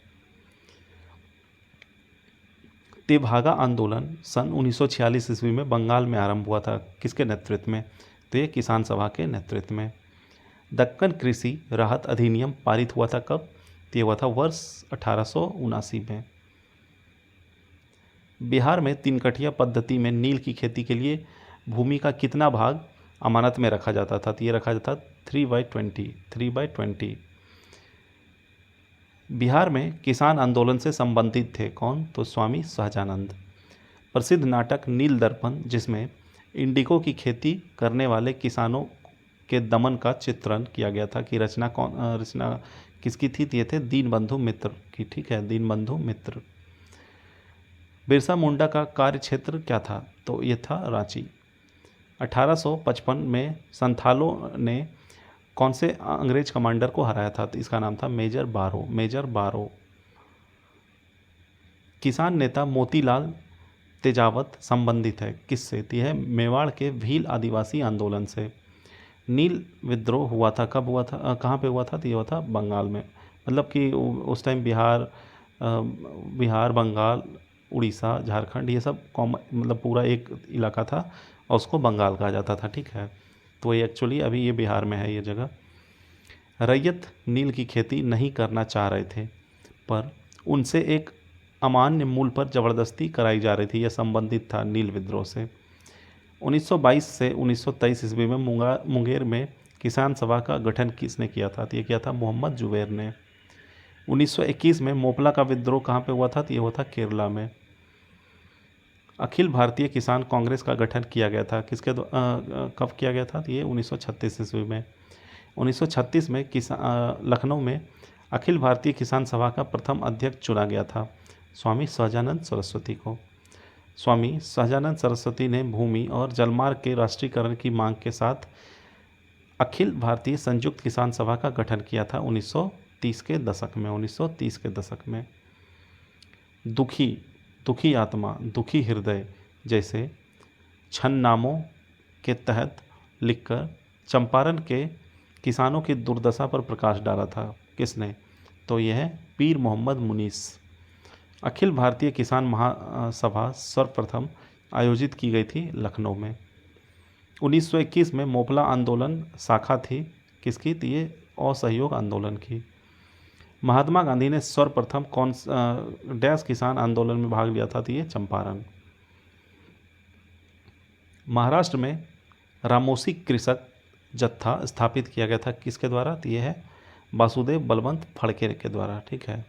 तेभागा आंदोलन सन 1946 ईस्वी में बंगाल में आरंभ हुआ था किसके नेतृत्व में? तो ये किसान सभा के नेतृत्व में। दक्कन कृषि राहत अधिनियम पारित हुआ था कब? तो ये हुआ था वर्ष 1879 में। बिहार में तीन-कठिया पद्धति में नील की खेती के लिए भूमि का कितना भाग अमानत में रखा जाता था? तो ये रखा जाता 3/20। बिहार में किसान आंदोलन से संबंधित थे कौन? तो स्वामी सहजानंद। प्रसिद्ध नाटक नील दर्पण जिसमें इंडिगो की खेती करने वाले किसानों के दमन का चित्रण किया गया था कि रचना किसकी थी? ये थे दीनबंधु मित्र की। ठीक है। दीनबंधु मित्र। बिरसा मुंडा का कार्य क्षेत्र क्या था? तो ये था रांची। 1855 में संथालों ने कौन से अंग्रेज कमांडर को हराया था? तो इसका नाम था मेजर बारो। किसान नेता मोतीलाल तेजावत संबंधित है किससे? तो यह है मेवाड़ के भील आदिवासी आंदोलन से। नील विद्रोह हुआ था कब हुआ था? कहाँ पे हुआ था? तो ये हुआ था बंगाल में। मतलब कि उस टाइम बिहार, बंगाल, उड़ीसा, झारखंड ये सब मतलब पूरा एक इलाका था और उसको बंगाल कहा जाता था। ठीक है। तो ये एक्चुअली अभी ये बिहार में है ये जगह। रैयत नील की खेती नहीं करना चाह रहे थे पर उनसे एक अमान्य मूल पर ज़बरदस्ती कराई जा रही थी। यह संबंधित था नील विद्रोह से। 1922 से 1923 ईस्वी में मुंगेर में किसान सभा का गठन किसने किया था? तो ये किया था मोहम्मद जुबैर ने। 1921 में मोपला का विद्रोह कहाँ पे हुआ था? तो ये हुआ था केरला में। अखिल भारतीय किसान कांग्रेस का गठन किया गया था कब किया गया था? तो ये 1936 ईस्वी में। 1936 में लखनऊ में अखिल भारतीय किसान सभा का प्रथम अध्यक्ष चुना गया था स्वामी सहजानंद सरस्वती को। स्वामी सहजानंद सरस्वती ने भूमि और जलमार्ग के राष्ट्रीयकरण की मांग के साथ अखिल भारतीय संयुक्त किसान सभा का गठन किया था 1930 के दशक में। दुखी आत्मा, दुखी हृदय जैसे छन्नामों के तहत लिखकर चंपारण के किसानों की दुर्दशा पर प्रकाश डाला था। किसने? तो यह है पीर मोहम्मद मुनीस। अखिल भारतीय किसान महासभा सर्वप्रथम आयोजित की गई थी लखनऊ में। 1921 में मोपला आंदोलन शाखा थी किसकी? तो ये असहयोग आंदोलन की। महात्मा गांधी ने सर्वप्रथम कौन डैश किसान आंदोलन में भाग लिया था? तो ये चंपारण। महाराष्ट्र में रामोसी कृषक जत्था स्थापित किया गया था किसके द्वारा? तो ये है वासुदेव बलवंत फड़के के द्वारा। ठीक है।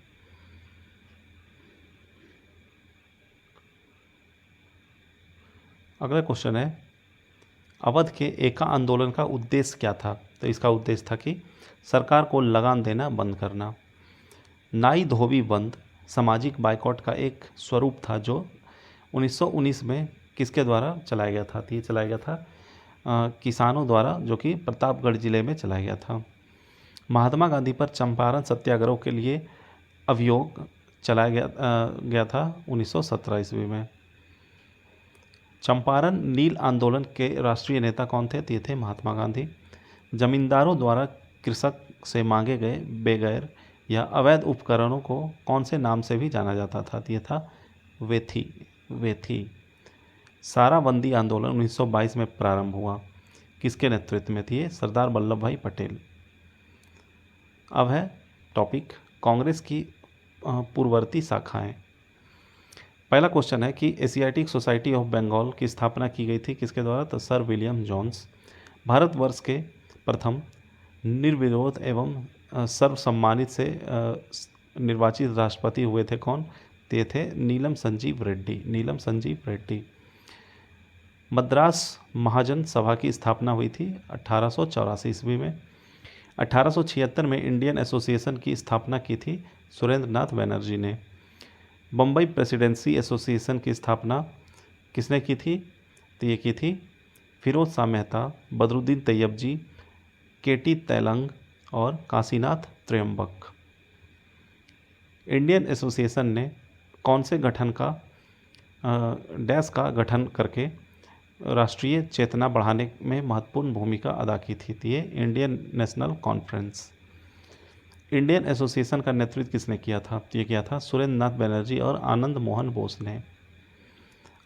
अगला क्वेश्चन है अवध के एका आंदोलन का उद्देश्य क्या था? तो इसका उद्देश्य था कि सरकार को लगान देना बंद करना। नाई धोबी बंद सामाजिक बाइकॉट का एक स्वरूप था जो 1919 में किसके द्वारा चलाया गया था? तो ये चलाया गया था किसानों द्वारा, जो कि प्रतापगढ़ जिले में चलाया गया था। महात्मा गांधी पर चंपारण सत्याग्रह के लिए अभियोग चलाया गया था 1917 ईस्वी में। चंपारण नील आंदोलन के राष्ट्रीय नेता कौन थे? तो ये थे महात्मा गांधी। जमींदारों द्वारा कृषक से मांगे गए बेगैर या अवैध उपकरणों को कौन से नाम से भी जाना जाता था? तो ये था वेथी। साराबंदी आंदोलन 1922 में प्रारंभ हुआ किसके नेतृत्व में? थी सरदार वल्लभ भाई पटेल। अब है टॉपिक कांग्रेस की पूर्ववर्ती शाखाएं। पहला क्वेश्चन है कि एशियाटिक सोसाइटी ऑफ बंगाल की स्थापना की गई थी किसके द्वारा? तो सर विलियम जोन्स। भारतवर्ष के प्रथम निर्विरोध एवं सर्वसम्मानित से निर्वाचित राष्ट्रपति हुए थे कौन? ते थे नीलम संजीव रेड्डी। मद्रास महाजन सभा की स्थापना हुई थी 1884 ईस्वी में। 1876 में इंडियन एसोसिएशन की स्थापना की थी सुरेंद्र नाथ बनर्जी ने। बम्बई प्रेसिडेंसी एसोसिएशन की स्थापना किसने की थी? तो ये की थी फिरोज शाह मेहता, बदरुद्दीन तैयबजी, केटी तैलंग और काशीनाथ त्र्यंबक। इंडियन एसोसिएशन ने कौन से गठन का डैश का गठन करके राष्ट्रीय चेतना बढ़ाने में महत्वपूर्ण भूमिका अदा की थी? ये Indian national conference. Indian association का नेतृत्व किसने किया था? तो ये किया था सुरेंद्र नाथ बनर्जी और आनंद मोहन बोस ने।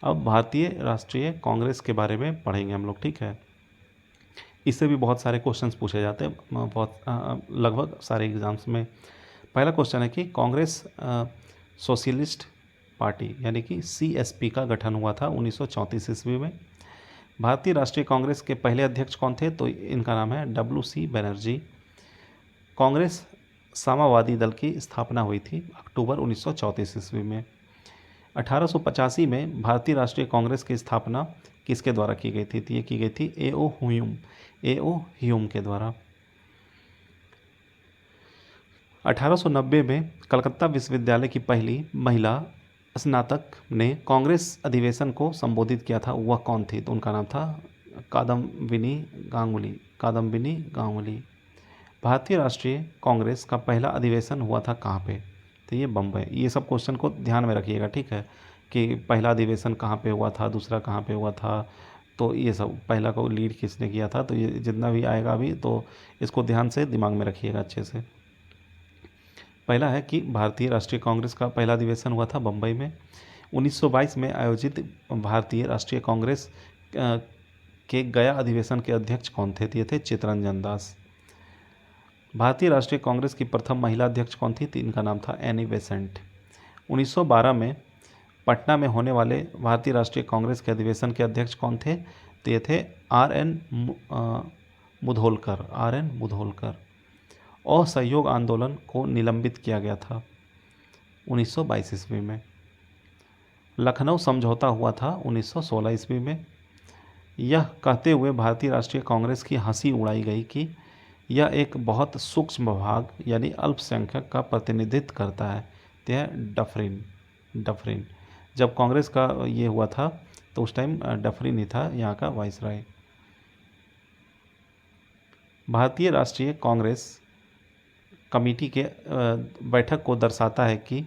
अब भारतीय राष्ट्रीय कांग्रेस के बारे में पढ़ेंगे हम लोग। ठीक है। इससे भी बहुत सारे क्वेश्चंस पूछे जाते हैं लगभग सारे एग्जाम्स में। पहला क्वेश्चन है कि कांग्रेस सोशलिस्ट पार्टी यानी कि CSP का गठन हुआ था 1934 ईस्वी में। भारतीय राष्ट्रीय कांग्रेस के पहले अध्यक्ष कौन थे? तो इनका नाम है WC बनर्जी। कांग्रेस सामावादी दल की स्थापना हुई थी अक्टूबर 1934 ईस्वी में। 1885 में भारतीय राष्ट्रीय कांग्रेस की स्थापना किसके द्वारा की गई थी? ये की गई थी A.O. ह्यूम के द्वारा। 1890 में कलकत्ता विश्वविद्यालय की पहली महिला स्नातक ने कांग्रेस अधिवेशन को संबोधित किया था। वह कौन थी? तो उनका नाम था कादम्बिनी गांगुली। भारतीय राष्ट्रीय कांग्रेस का पहला अधिवेशन हुआ था कहाँ पे? तो ये बम्बई। ये सब क्वेश्चन को ध्यान में रखिएगा। ठीक है, कि पहला अधिवेशन कहाँ पे हुआ था, दूसरा कहाँ पे हुआ था, तो ये सब पहला को लीड किसने किया था, तो ये जितना भी आएगा अभी तो इसको ध्यान से दिमाग में रखिएगा अच्छे से। पहला है कि भारतीय राष्ट्रीय कांग्रेस का पहला अधिवेशन हुआ था बम्बई में। 1922 में आयोजित भारतीय राष्ट्रीय कांग्रेस के गया अधिवेशन के अध्यक्ष कौन थे? ये थे चित्तरंजन दास। भारतीय राष्ट्रीय कांग्रेस की प्रथम महिला अध्यक्ष कौन थी? इनका नाम था एनी बेसेंट। 1912 में पटना में होने वाले भारतीय राष्ट्रीय कांग्रेस के अधिवेशन के अध्यक्ष कौन थे? तो ये थे आर.एन. मुधोलकर। असहयोग आंदोलन को निलंबित किया गया था 1922 ईस्वी में। लखनऊ समझौता हुआ था 1916 ईस्वी में। यह कहते हुए भारतीय राष्ट्रीय कांग्रेस की हंसी उड़ाई गई कि यह एक बहुत सूक्ष्म भाग यानी अल्पसंख्यक का प्रतिनिधित्व करता है। तो यह डफरिन डफरिन जब कांग्रेस का ये हुआ था तो उस टाइम डफरिन ही था यहाँ का वाइसराय। भारतीय राष्ट्रीय कांग्रेस कमेटी के बैठक को दर्शाता है कि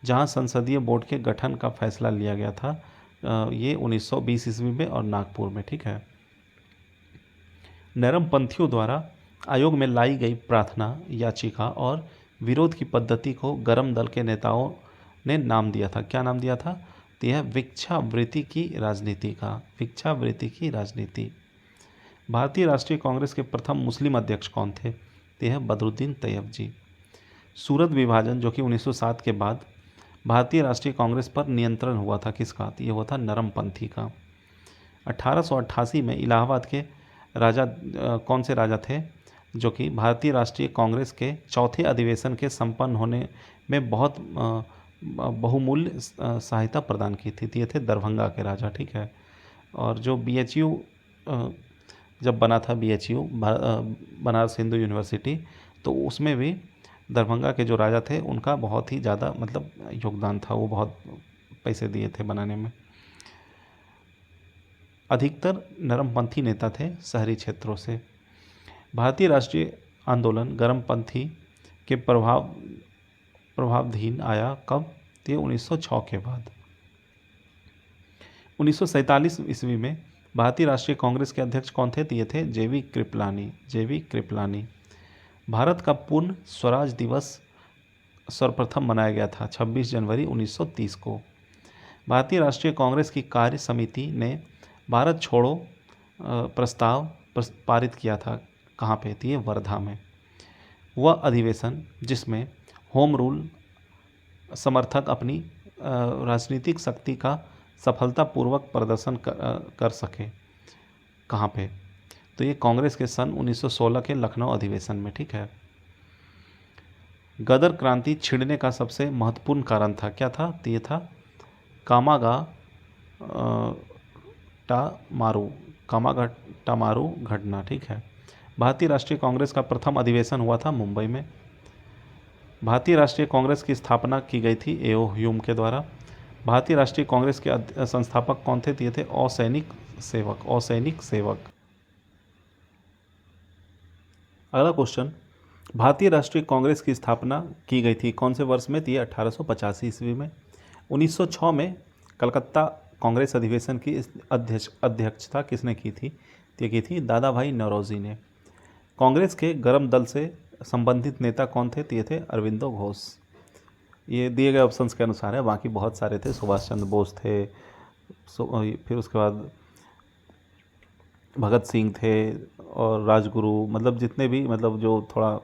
जहां संसदीय बोर्ड के गठन का फैसला लिया गया था ये 1920 ईस्वी में और नागपुर में, ठीक है। नरमपंथियों द्वारा आयोग में लाई गई प्रार्थना याचिका और विरोध की पद्धति को गरम दल के नेताओं ने नाम दिया था। क्या नाम दिया था? तो यह भिक्षावृत्ति की राजनीति का, भिक्षावृत्ति की राजनीति। भारतीय राष्ट्रीय कांग्रेस के प्रथम मुस्लिम अध्यक्ष कौन थे? तो यह बदरुद्दीन तैयब जी। सूरत विभाजन जो कि 1907 के बाद भारतीय राष्ट्रीय कांग्रेस पर नियंत्रण हुआ था किसका? तो ये हुआ था नरमपंथी का। 1888 में इलाहाबाद के राजा कौन से राजा थे जो कि भारतीय राष्ट्रीय कांग्रेस के चौथे अधिवेशन के संपन्न होने में बहुत बहुमूल्य सहायता प्रदान की थी? ये थे दरभंगा के राजा, ठीक है। और जो BHU जब बना था, BHU बनारस हिंदू यूनिवर्सिटी, तो उसमें भी दरभंगा के जो राजा थे उनका बहुत ही ज़्यादा मतलब योगदान था, वो बहुत पैसे दिए थे बनाने में। अधिकतर नरमपंथी नेता थे शहरी क्षेत्रों से। भारतीय राष्ट्रीय आंदोलन गर्मपंथी के प्रभावाधीन आया कब? ये 1906 के बाद। 1947 ईस्वी में भारतीय राष्ट्रीय कांग्रेस के अध्यक्ष कौन थे? ये थे JV कृपलानी। भारत का पूर्ण स्वराज दिवस सर्वप्रथम मनाया गया था 26 जनवरी 1930 को। भारतीय राष्ट्रीय कांग्रेस की कार्य समिति ने भारत छोड़ो प्रस्ताव पारित किया था। कहाँ पे? ये वर्धा में। वह अधिवेशन जिसमें होम रूल समर्थक अपनी राजनीतिक शक्ति का सफलतापूर्वक प्रदर्शन कर सके। कहाँ पे? तो ये कांग्रेस के सन 1916 के लखनऊ अधिवेशन में, ठीक है। गदर क्रांति छिड़ने का सबसे महत्वपूर्ण कारण था, क्या था? तो ये था कामागाटामारू घटना, ठीक है। भारतीय राष्ट्रीय कांग्रेस का प्रथम अधिवेशन हुआ था मुंबई में। भारतीय राष्ट्रीय कांग्रेस की स्थापना की गई थी A.O. ह्यूम के द्वारा। भारतीय राष्ट्रीय कांग्रेस के संस्थापक कौन थे? ये थे असैनिक सेवक। अगला क्वेश्चन, भारतीय राष्ट्रीय कांग्रेस की स्थापना की गई थी कौन से वर्ष में? ये 1885 ईस्वी में। 1906 में कलकत्ता कांग्रेस अधिवेशन की अध्यक्षता किसने की थी? ये की थी दादा भाई नौरोजी ने। कांग्रेस के गरम दल से संबंधित नेता कौन थे? ये थे अरविंदो घोष। ये दिए गए ऑप्शंस के अनुसार है, बाकी बहुत सारे थे। सुभाष चंद्र बोस थे, फिर उसके बाद भगत सिंह थे और राजगुरु, मतलब जितने भी मतलब जो थोड़ा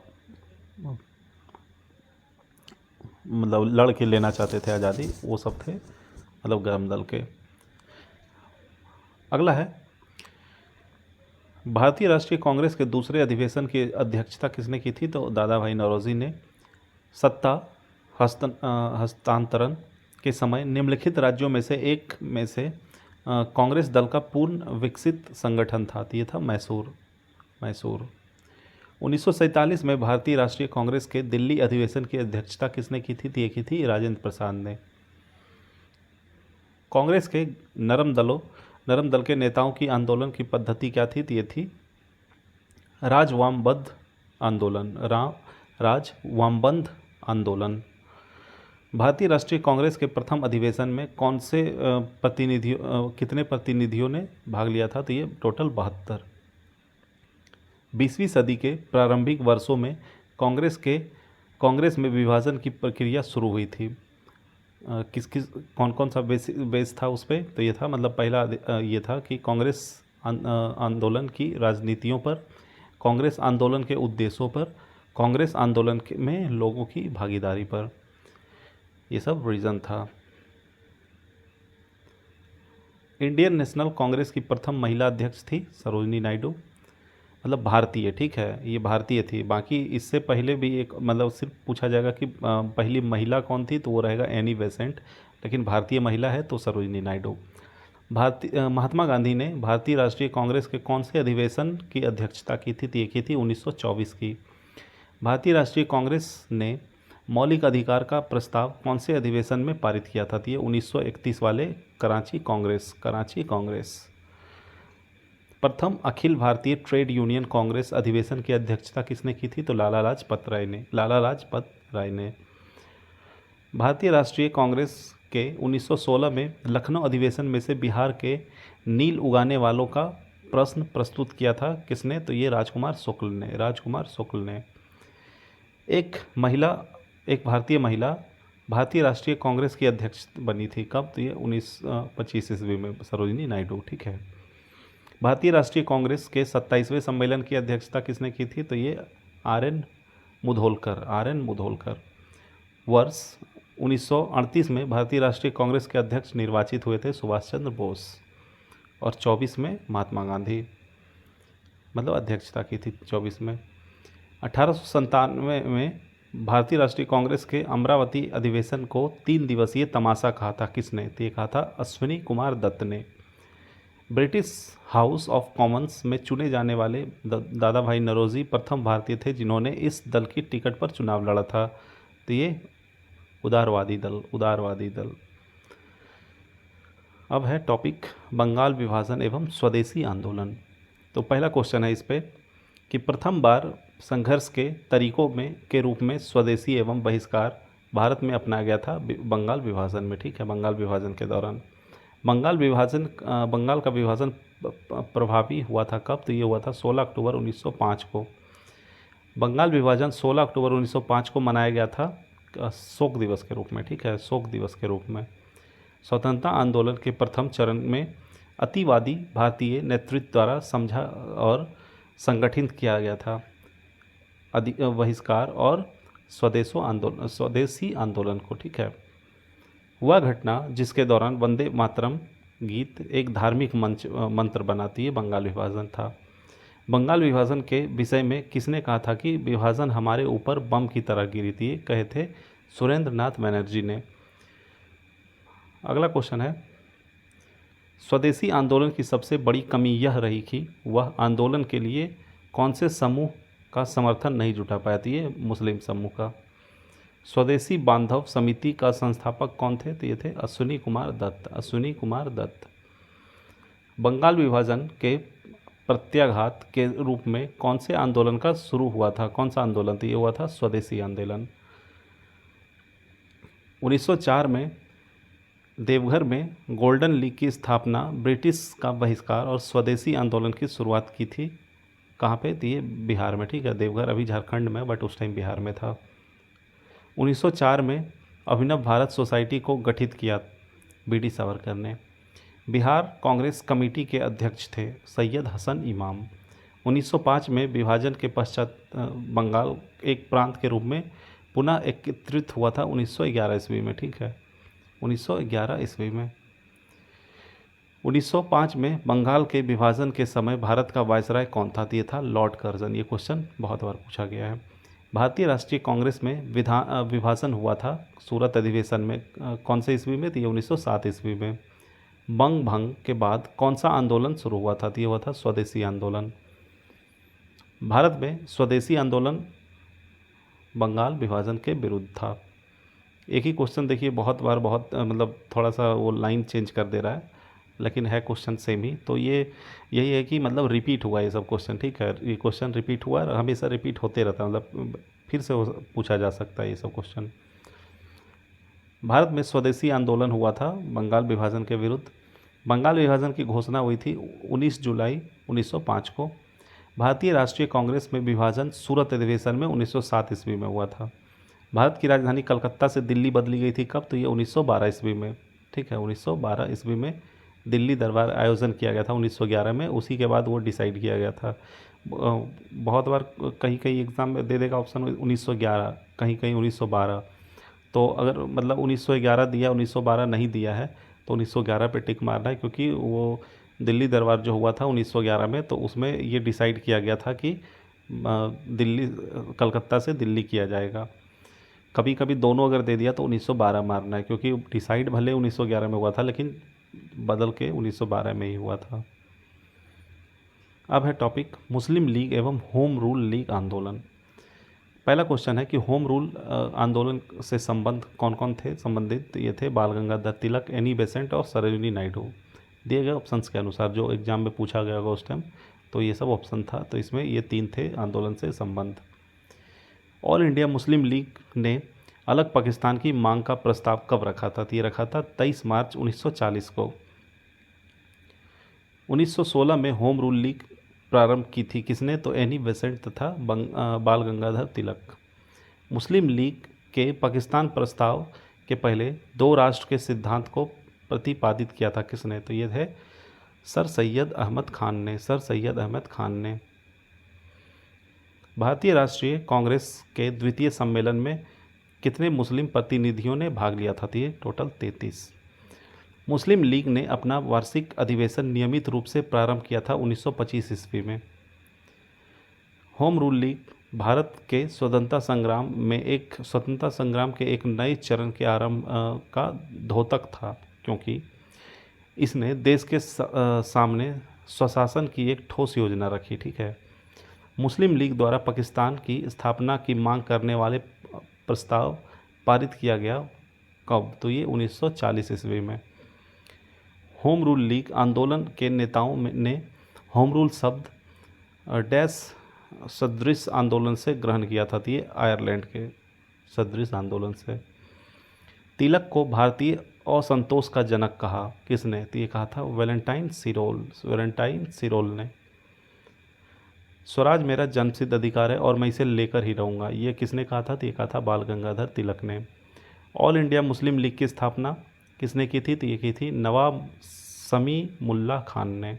मतलब लड़ के लेना चाहते थे आज़ादी, वो सब थे मतलब गरम दल के। अगला है, भारतीय राष्ट्रीय कांग्रेस के दूसरे अधिवेशन की अध्यक्षता किसने की थी? तो दादा भाई नौरोजी ने। सत्ता हस्तांतरण के समय निम्नलिखित राज्यों में से एक में से कांग्रेस दल का पूर्ण विकसित संगठन था। ये था मैसूर। 1947 में भारतीय राष्ट्रीय कांग्रेस के दिल्ली अधिवेशन की अध्यक्षता किसने की थी? ये की थी राजेंद्र प्रसाद ने। कांग्रेस के नरम दल के नेताओं की आंदोलन की पद्धति क्या थी? ये थी राजवामबद्ध आंदोलन। भारतीय राष्ट्रीय कांग्रेस के प्रथम अधिवेशन में कौन से कितने प्रतिनिधियों ने भाग लिया था? तो ये टोटल 72। 20वीं सदी के प्रारंभिक वर्षों में कांग्रेस में विभाजन की प्रक्रिया शुरू हुई थी। कौन सा बेस था उस पर? तो ये था मतलब पहला ये था कि कांग्रेस आंदोलन की राजनीतियों पर, कांग्रेस आंदोलन के उद्देश्यों पर, कांग्रेस आंदोलन में लोगों की भागीदारी पर, ये सब रीज़न था। इंडियन नेशनल कांग्रेस की प्रथम महिला अध्यक्ष थी सरोजिनी नायडू, मतलब भारतीय, ठीक है, ये भारतीय थी। बाकी इससे पहले भी एक मतलब सिर्फ पूछा जाएगा कि पहली महिला कौन थी, तो वो रहेगा एनी बेसेंट। लेकिन भारतीय महिला है तो सरोजिनी नायडू। महात्मा गांधी ने भारतीय राष्ट्रीय कांग्रेस के कौन से अधिवेशन की अध्यक्षता की थी? तो ये की थी 1924 की। भारतीय राष्ट्रीय कांग्रेस ने मौलिक अधिकार का प्रस्ताव कौन से अधिवेशन में पारित किया था? तो ये 1931 वाले कराची कांग्रेस। प्रथम अखिल भारतीय ट्रेड यूनियन कांग्रेस अधिवेशन की अध्यक्षता किसने की थी? तो लाला लाजपत राय ने। भारतीय राष्ट्रीय कांग्रेस के 1916 में लखनऊ अधिवेशन में से बिहार के नील उगाने वालों का प्रश्न प्रस्तुत किया था किसने? तो ये राजकुमार शुक्ल ने। एक भारतीय महिला भारतीय राष्ट्रीय कांग्रेस की अध्यक्ष बनी थी कब? तो ये 1925 ईस्वी में, सरोजिनी नायडू। ठीक है। भारतीय राष्ट्रीय कांग्रेस के 27वें सम्मेलन की अध्यक्षता किसने की थी? तो ये आर एन मुधोलकर। वर्ष 1938 में भारतीय राष्ट्रीय कांग्रेस के अध्यक्ष निर्वाचित हुए थे सुभाष चंद्र बोस, और 24 में महात्मा गांधी, मतलब अध्यक्षता की थी 24 में। 1897 में भारतीय राष्ट्रीय कांग्रेस के अमरावती अधिवेशन को 3 दिवसीय तमाशा कहा था किसने? तो ये कहा था अश्विनी कुमार दत्त ने। ब्रिटिश हाउस ऑफ कॉमन्स में चुने जाने वाले दादा भाई नौरोजी प्रथम भारतीय थे जिन्होंने इस दल की टिकट पर चुनाव लड़ा था। तो ये उदारवादी दल। अब है टॉपिक बंगाल विभाजन एवं स्वदेशी आंदोलन। तो पहला क्वेश्चन है इस पे कि प्रथम बार संघर्ष के तरीकों के रूप में स्वदेशी एवं बहिष्कार भारत में अपनाया गया था बंगाल विभाजन में। ठीक है। बंगाल विभाजन के दौरान बंगाल का विभाजन प्रभावी हुआ था कब? तो ये हुआ था 16 अक्टूबर 1905 को। बंगाल विभाजन 16 अक्टूबर 1905 को मनाया गया था शोक दिवस के रूप में। ठीक है, शोक दिवस के रूप में। स्वतंत्रता आंदोलन के प्रथम चरण में अतिवादी भारतीय नेतृत्व द्वारा समझा और संगठित किया गया था बहिष्कार और स्वदेशी आंदोलन को। ठीक है। वह घटना जिसके दौरान वंदे मातरम गीत एक धार्मिक मंत्र बनाती है बंगाल विभाजन था। बंगाल विभाजन के विषय में किसने कहा था कि विभाजन हमारे ऊपर बम की तरह गिरी थी? कहे थे सुरेंद्र नाथ बनर्जी ने। अगला क्वेश्चन है, स्वदेशी आंदोलन की सबसे बड़ी कमी यह रही कि वह आंदोलन के लिए कौन से समूह का समर्थन नहीं जुटा पाया? तो ये मुस्लिम समूह का। स्वदेशी बांधव समिति का संस्थापक कौन थे? तो ये थे अश्विनी कुमार दत्त। बंगाल विभाजन के प्रत्याघात के रूप में कौन से आंदोलन का शुरू हुआ था? कौन सा आंदोलन? तो ये हुआ था स्वदेशी आंदोलन। 1904 में देवघर में गोल्डन लीग की स्थापना, ब्रिटिश का बहिष्कार और स्वदेशी आंदोलन की शुरुआत की थी कहाँ पे? तो ये बिहार में। ठीक है। देवघर अभी झारखंड में, बट उस टाइम बिहार में था। 1904 में अभिनव भारत सोसाइटी को गठित किया बीडी सावरकर ने। बिहार कांग्रेस कमेटी के अध्यक्ष थे सैयद हसन इमाम। 1905 में विभाजन के पश्चात बंगाल एक प्रांत के रूप में पुनः एकत्रित हुआ था 1911 ईस्वी में। ठीक है, 1911 ईस्वी में। 1905 में बंगाल के विभाजन के समय भारत का वायसराय कौन था? ये था लॉर्ड कर्जन। ये क्वेश्चन बहुत बार पूछा गया है। भारतीय राष्ट्रीय कांग्रेस में विभाजन हुआ था सूरत अधिवेशन में कौन से ईस्वी में? तो ये 1907 ईस्वी में। बंग भंग के बाद कौन सा आंदोलन शुरू हुआ था? तो ये हुआ था स्वदेशी आंदोलन। भारत में स्वदेशी आंदोलन बंगाल विभाजन के विरुद्ध था। एक ही क्वेश्चन देखिए बहुत बार, बहुत मतलब थोड़ा सा वो लाइन चेंज कर दे रहा है, लेकिन है क्वेश्चन सेम ही। तो ये यही है कि मतलब रिपीट हुआ ये सब क्वेश्चन। ठीक है, ये क्वेश्चन रिपीट हुआ और हमेशा रिपीट होते रहता है, मतलब फिर से पूछा जा सकता है ये सब क्वेश्चन। भारत में स्वदेशी आंदोलन हुआ था बंगाल विभाजन के विरुद्ध। बंगाल विभाजन की घोषणा हुई थी 19 जुलाई 1905 को। भारतीय राष्ट्रीय कांग्रेस में विभाजन सूरत अधिवेशन में 1907 ईस्वी में हुआ था। भारत की राजधानी कलकत्ता से दिल्ली बदली गई थी कब? तो ये 1912 ईस्वी में। ठीक है, 1912 ईस्वी में दिल्ली दरबार आयोजन किया गया था 1911 में। उसी के बाद वो डिसाइड किया गया था। बहुत बार कहीं कहीं एग्ज़ाम में दे देगा ऑप्शन 1911, कहीं कहीं 1912। तो अगर मतलब 1911 दिया, 1912 नहीं दिया है तो 1911 पे टिक मारना है, क्योंकि वो दिल्ली दरबार जो हुआ था 1911 में, तो उसमें ये डिसाइड किया गया था कि दिल्ली कलकत्ता से दिल्ली किया जाएगा। कभी कभी दोनों अगर दे दिया तो 1912 मारना है, क्योंकि डिसाइड भले 1911 में हुआ था लेकिन बदल के 1912 में ही हुआ था। अब है टॉपिक मुस्लिम लीग एवं होम रूल लीग आंदोलन। पहला क्वेश्चन है कि होम रूल आंदोलन से संबंध कौन कौन थे संबंधित, ये थे बाल गंगाधर तिलक, एनी बेसेंट और सरोजिनी नायडू। दिए गए ऑप्शंस के अनुसार जो एग्जाम में पूछा गया होगा उस टाइम, तो ये सब ऑप्शन था, तो इसमें ये 3 थे आंदोलन से संबंध। ऑल इंडिया मुस्लिम लीग ने अलग पाकिस्तान की मांग का प्रस्ताव कब रखा था, तो ये रखा था 23 मार्च 1940 को। 1916 में होम रूल लीग प्रारंभ की थी किसने, तो एनी बेसेंट तथा बाल गंगाधर तिलक। मुस्लिम लीग के पाकिस्तान प्रस्ताव के पहले 2 राष्ट्र के सिद्धांत को प्रतिपादित किया था किसने, तो ये थे सर सैयद अहमद खान ने, सर सैयद अहमद खान ने। भारतीय राष्ट्रीय कांग्रेस के द्वितीय सम्मेलन में कितने मुस्लिम प्रतिनिधियों ने भाग लिया था, तो ये टोटल 33। मुस्लिम लीग ने अपना वार्षिक अधिवेशन नियमित रूप से प्रारंभ किया था 1925 ईस्वी में। होम रूल लीग भारत के स्वतंत्रता संग्राम के एक नए चरण के आरंभ का द्योतक था, क्योंकि इसने देश के सामने स्वशासन की एक ठोस योजना रखी। ठीक है, मुस्लिम लीग द्वारा पाकिस्तान की स्थापना की मांग करने वाले प्रस्ताव पारित किया गया कब, तो ये 1940 ईस्वी में। होम रूल लीग आंदोलन के नेताओं ने होम रूल शब्द डैश सदृश आंदोलन से ग्रहण किया था, तो ये आयरलैंड के सदृश आंदोलन से। तिलक को भारतीय असंतोष का जनक कहा किसने, तो ये कहा था वैलेंटाइन सिरोल ने। स्वराज मेरा जन्मसिद्ध अधिकार है और मैं इसे लेकर ही रहूँगा, ये किसने कहा था, तो ये कहा था बाल गंगाधर तिलक ने। ऑल इंडिया मुस्लिम लीग की स्थापना किसने की थी, तो ये की थी नवाब समी मुल्ला खान ने।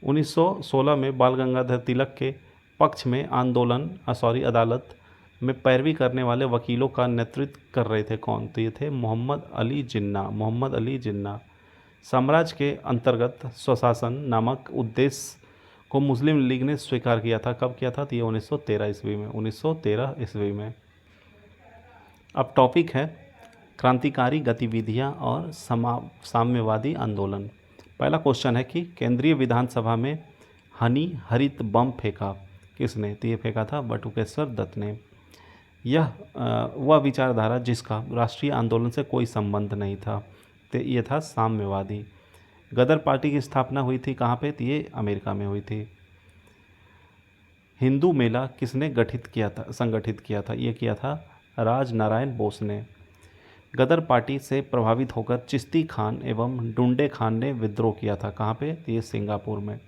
1916 में बाल गंगाधर तिलक के पक्ष में अदालत में पैरवी करने वाले वकीलों का नेतृत्व कर रहे थे कौन, तो ये थे मोहम्मद अली जिन्ना। साम्राज्य के अंतर्गत स्वशासन नामक उद्देश्य को मुस्लिम लीग ने स्वीकार किया था, कब किया था, तो ये 1913 ईस्वी में। अब टॉपिक है क्रांतिकारी गतिविधियां और साम्यवादी आंदोलन। पहला क्वेश्चन है कि केंद्रीय विधानसभा में हरित बम फेंका किसने, तो ये फेंका था बटुकेश्वर दत्त ने। यह वह विचारधारा जिसका राष्ट्रीय आंदोलन से कोई संबंध नहीं था, तो ये था साम्यवादी। गदर पार्टी की स्थापना हुई थी कहाँ पे, तो ये अमेरिका में हुई थी। हिंदू मेला किसने संगठित किया था, ये किया था राजनारायण बोस ने। गदर पार्टी से प्रभावित होकर चिश्ती खान एवं डुंडे खान ने विद्रोह किया था, कहाँ पे, तो ये सिंगापुर में।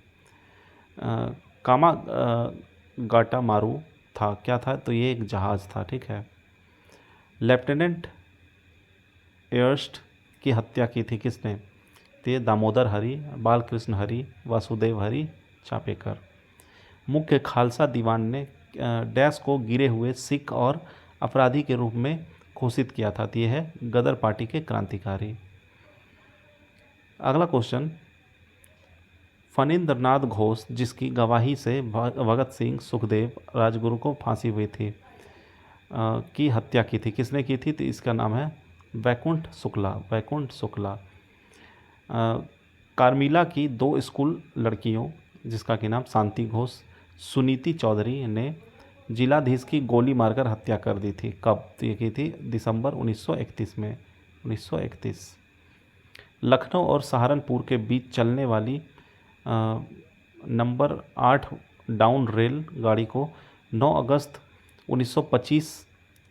कामागाटा मारू था, क्या था, तो ये एक जहाज़ था। ठीक है, लेफ्टिनेंट एयर्स्ट की हत्या की थी किसने, तो ये दामोदर हरि, बालकृष्ण हरि, वासुदेव हरि चापेकर। मुख्य खालसा दीवान ने डैश को गिरे हुए सिख और अपराधी के रूप में घोषित किया था, तो ये है गदर पार्टी के क्रांतिकारी। अगला क्वेश्चन, फणींद्रनाथ घोष जिसकी गवाही से भगत सिंह सुखदेव राजगुरु को फांसी हुई थी की हत्या की थी, किसने की थी, तो इसका नाम है वैकुंठ शुक्ला। कार्मिला की 2 स्कूल लड़कियों जिसका कि नाम शांति घोष, सुनीति चौधरी ने जिलाधीश की गोली मारकर हत्या कर दी थी, कब, तो ये की थी दिसंबर 1931 में। 1931 लखनऊ और सहारनपुर के बीच चलने वाली नंबर 8 डाउन रेल गाड़ी को 9 अगस्त 1925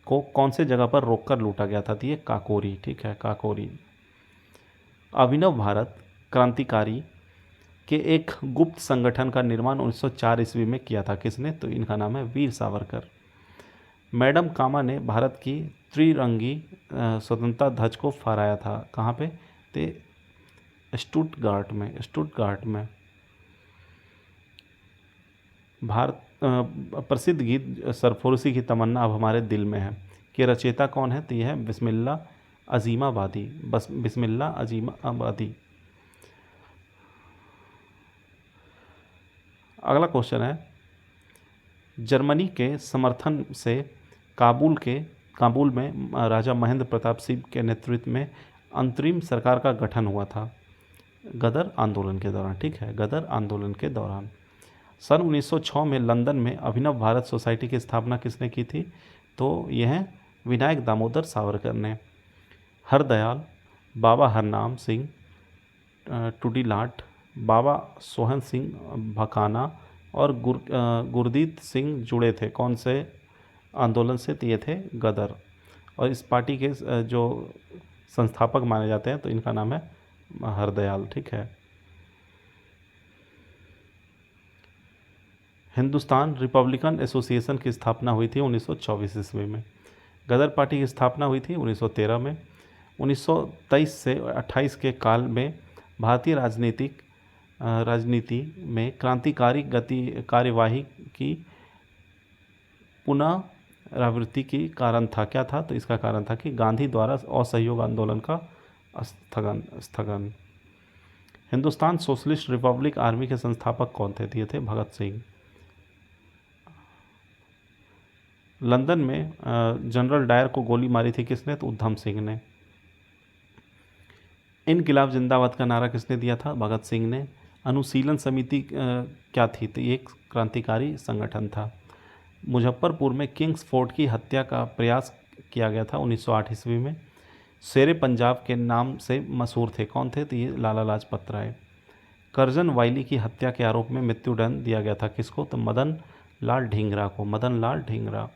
को कौन से जगह पर रोककर लूटा गया था, तो ये काकोरी। ठीक है, काकोरी। अभिनव भारत क्रांतिकारी के एक गुप्त संगठन का निर्माण 1904 ईस्वी में किया था किसने, तो इनका नाम है वीर सावरकर। मैडम कामा ने भारत की त्रिरंगी स्वतंत्रता ध्वज को फहराया था, कहाँ पे, तो स्टुटगार्ट में। भारत प्रसिद्ध गीत सरफरोशी की तमन्ना अब हमारे दिल में है कि रचयिता कौन है, तो यह है बिस्मिल्लाह अजीमाबादी। अगला क्वेश्चन है जर्मनी के समर्थन से काबुल में राजा महेंद्र प्रताप सिंह के नेतृत्व में अंतरिम सरकार का गठन हुआ था गदर आंदोलन के दौरान। ठीक है, गदर आंदोलन के दौरान। सन 1906 में लंदन में अभिनव भारत सोसाइटी की स्थापना किसने की थी? तो यह विनायक दामोदर सावरकर ने। हरदयाल, बाबा हरनाम सिंह टुडीलाट, बाबा सोहन सिंह भकाना और गुरदीत सिंह जुड़े थे कौन से आंदोलन से? तो ये थे गदर। और इस पार्टी के जो संस्थापक माने जाते हैं तो इनका नाम है हरदयाल। ठीक है। हिंदुस्तान रिपब्लिकन एसोसिएशन की स्थापना हुई थी 1924 ईस्वी में। गदर पार्टी की स्थापना हुई थी 1913 में। 1923 से 28 के काल में भारतीय राजनीति में क्रांतिकारी कार्यवाही की पुनरावृत्ति की कारण था। क्या था? तो इसका कारण था कि गांधी द्वारा असहयोग आंदोलन का स्थगन। हिंदुस्तान सोशलिस्ट रिपब्लिक आर्मी के संस्थापक कौन थे? ये थे भगत सिंह। लंदन में जनरल डायर को गोली मारी थी किसने? तो उधम सिंह ने। इनकिलाब जिंदाबाद का नारा किसने दिया था? भगत सिंह ने। अनुशीलन समिति क्या थी? तो ये एक क्रांतिकारी संगठन था। मुजफ्फरपुर में किंग्स फोर्ट की हत्या का प्रयास किया गया था 1908 ईस्वी में। शेरे पंजाब के नाम से मशहूर थे कौन थे? तो ये लाला लाजपत राय। करजन वाइली की हत्या के आरोप में मृत्युदंड दिया गया था किसको? तो मदन लाल ढींगरा को। मदन लाल ढींगरा।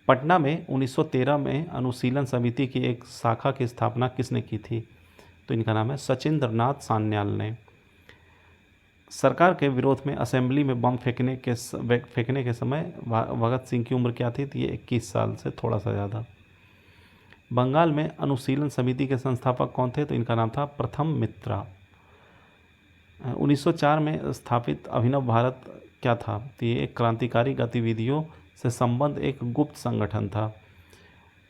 पटना में 1913 में अनुशीलन समिति की एक शाखा की स्थापना किसने की थी? तो इनका नाम है सचिंद्र नाथ सान्याल ने। सरकार के विरोध में असेंबली में बम फेंकने के समय भगत सिंह की उम्र क्या थी? तो ये 21 साल से थोड़ा सा ज़्यादा। बंगाल में अनुशीलन समिति के संस्थापक कौन थे? तो इनका नाम था प्रथम मित्रा। 1904 में स्थापित अभिनव भारत क्या था? तो ये एक क्रांतिकारी गतिविधियों से संबंध एक गुप्त संगठन था।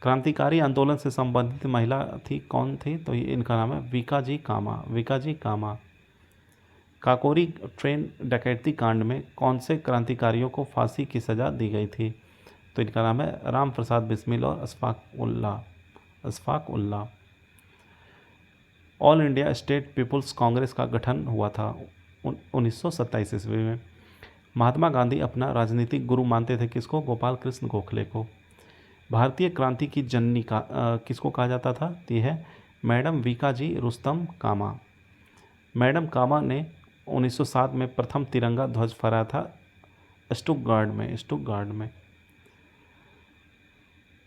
क्रांतिकारी आंदोलन से संबंधित महिला थी कौन थी? तो ये इनका नाम है विकाजी कामा। काकोरी ट्रेन डकैती कांड में कौन से क्रांतिकारियों को फांसी की सज़ा दी गई थी? तो इनका नाम है राम प्रसाद बिस्मिल और Ashfaq Ulla. All India State People's Congress का गठन हुआ था 1927 ईस्वी में। महात्मा गांधी अपना राजनीतिक गुरु मानते थे किसको? गोपाल कृष्ण गोखले को। भारतीय क्रांति की जननी का किसको कहा जाता था? तो यह है मैडम विकाजी रुस्तम कामा। मैडम कामा ने 1907 में प्रथम तिरंगा ध्वज फहराया था स्टुटगार्ट में।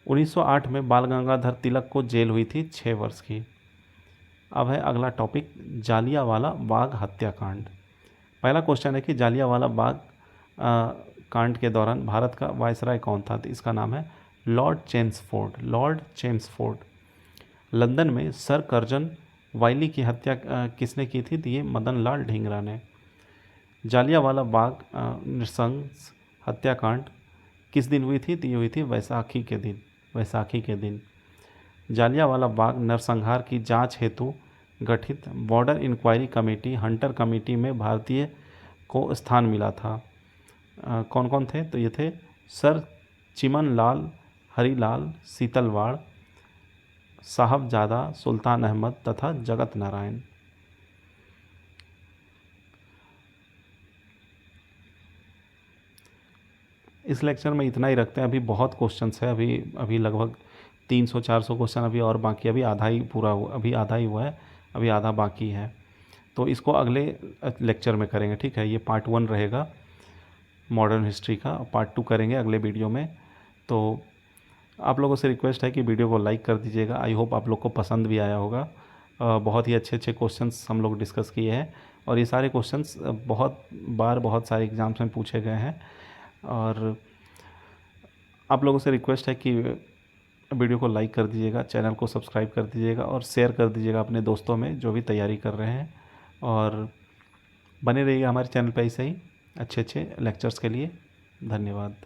1908 में बाल गंगाधर तिलक को जेल हुई थी 6 वर्ष की। अब है अगला टॉपिक जालियांवाला बाग हत्याकांड। पहला क्वेश्चन है कि जालियांवाला बाग कांड के दौरान भारत का वायसराय कौन था? तो इसका नाम है लॉर्ड चेम्सफोर्ड। लंदन में सर कर्जन वाइली की हत्या किसने की थी? तो ये मदन लाल ढींगरा ने। जालियांवाला बाग नृशंस हत्याकांड किस दिन हुई थी? तो ये हुई थी वैसाखी के दिन। जालियांवाला बाग नरसंहार की जांच हेतु गठित border inquiry committee Hunter committee में भारतीय को स्थान मिला था। कौन कौन थे? तो ये थे सर चिमन लाल, हरीलाल सीतलवाड़, साहबजादा सुल्तान अहमद तथा जगत नारायण। इस लेक्चर में इतना ही रखते हैं। अभी बहुत क्वेश्चंस है, अभी लगभग 300-400 क्वेश्चन अभी और बाकी। अभी आधा ही हुआ है, अभी आधा बाकी है। तो इसको अगले लेक्चर में करेंगे। ठीक है, ये पार्ट 1 रहेगा मॉडर्न हिस्ट्री का। पार्ट 2 करेंगे अगले वीडियो में। तो आप लोगों से रिक्वेस्ट है कि वीडियो को लाइक कर दीजिएगा। आई होप आप लोग को पसंद भी आया होगा। बहुत ही अच्छे क्वेश्चंस हम लोग डिस्कस किए हैं और ये सारे क्वेश्चंस बहुत सारे एग्ज़ाम्स में पूछे गए हैं। और आप लोगों से रिक्वेस्ट है कि वीडियो को लाइक कर दीजिएगा, चैनल को सब्सक्राइब कर दीजिएगा और शेयर कर दीजिएगा अपने दोस्तों में जो भी तैयारी कर रहे हैं। और बने रहिएगा हमारे चैनल पर ऐसे ही अच्छे लेक्चर्स के लिए। धन्यवाद।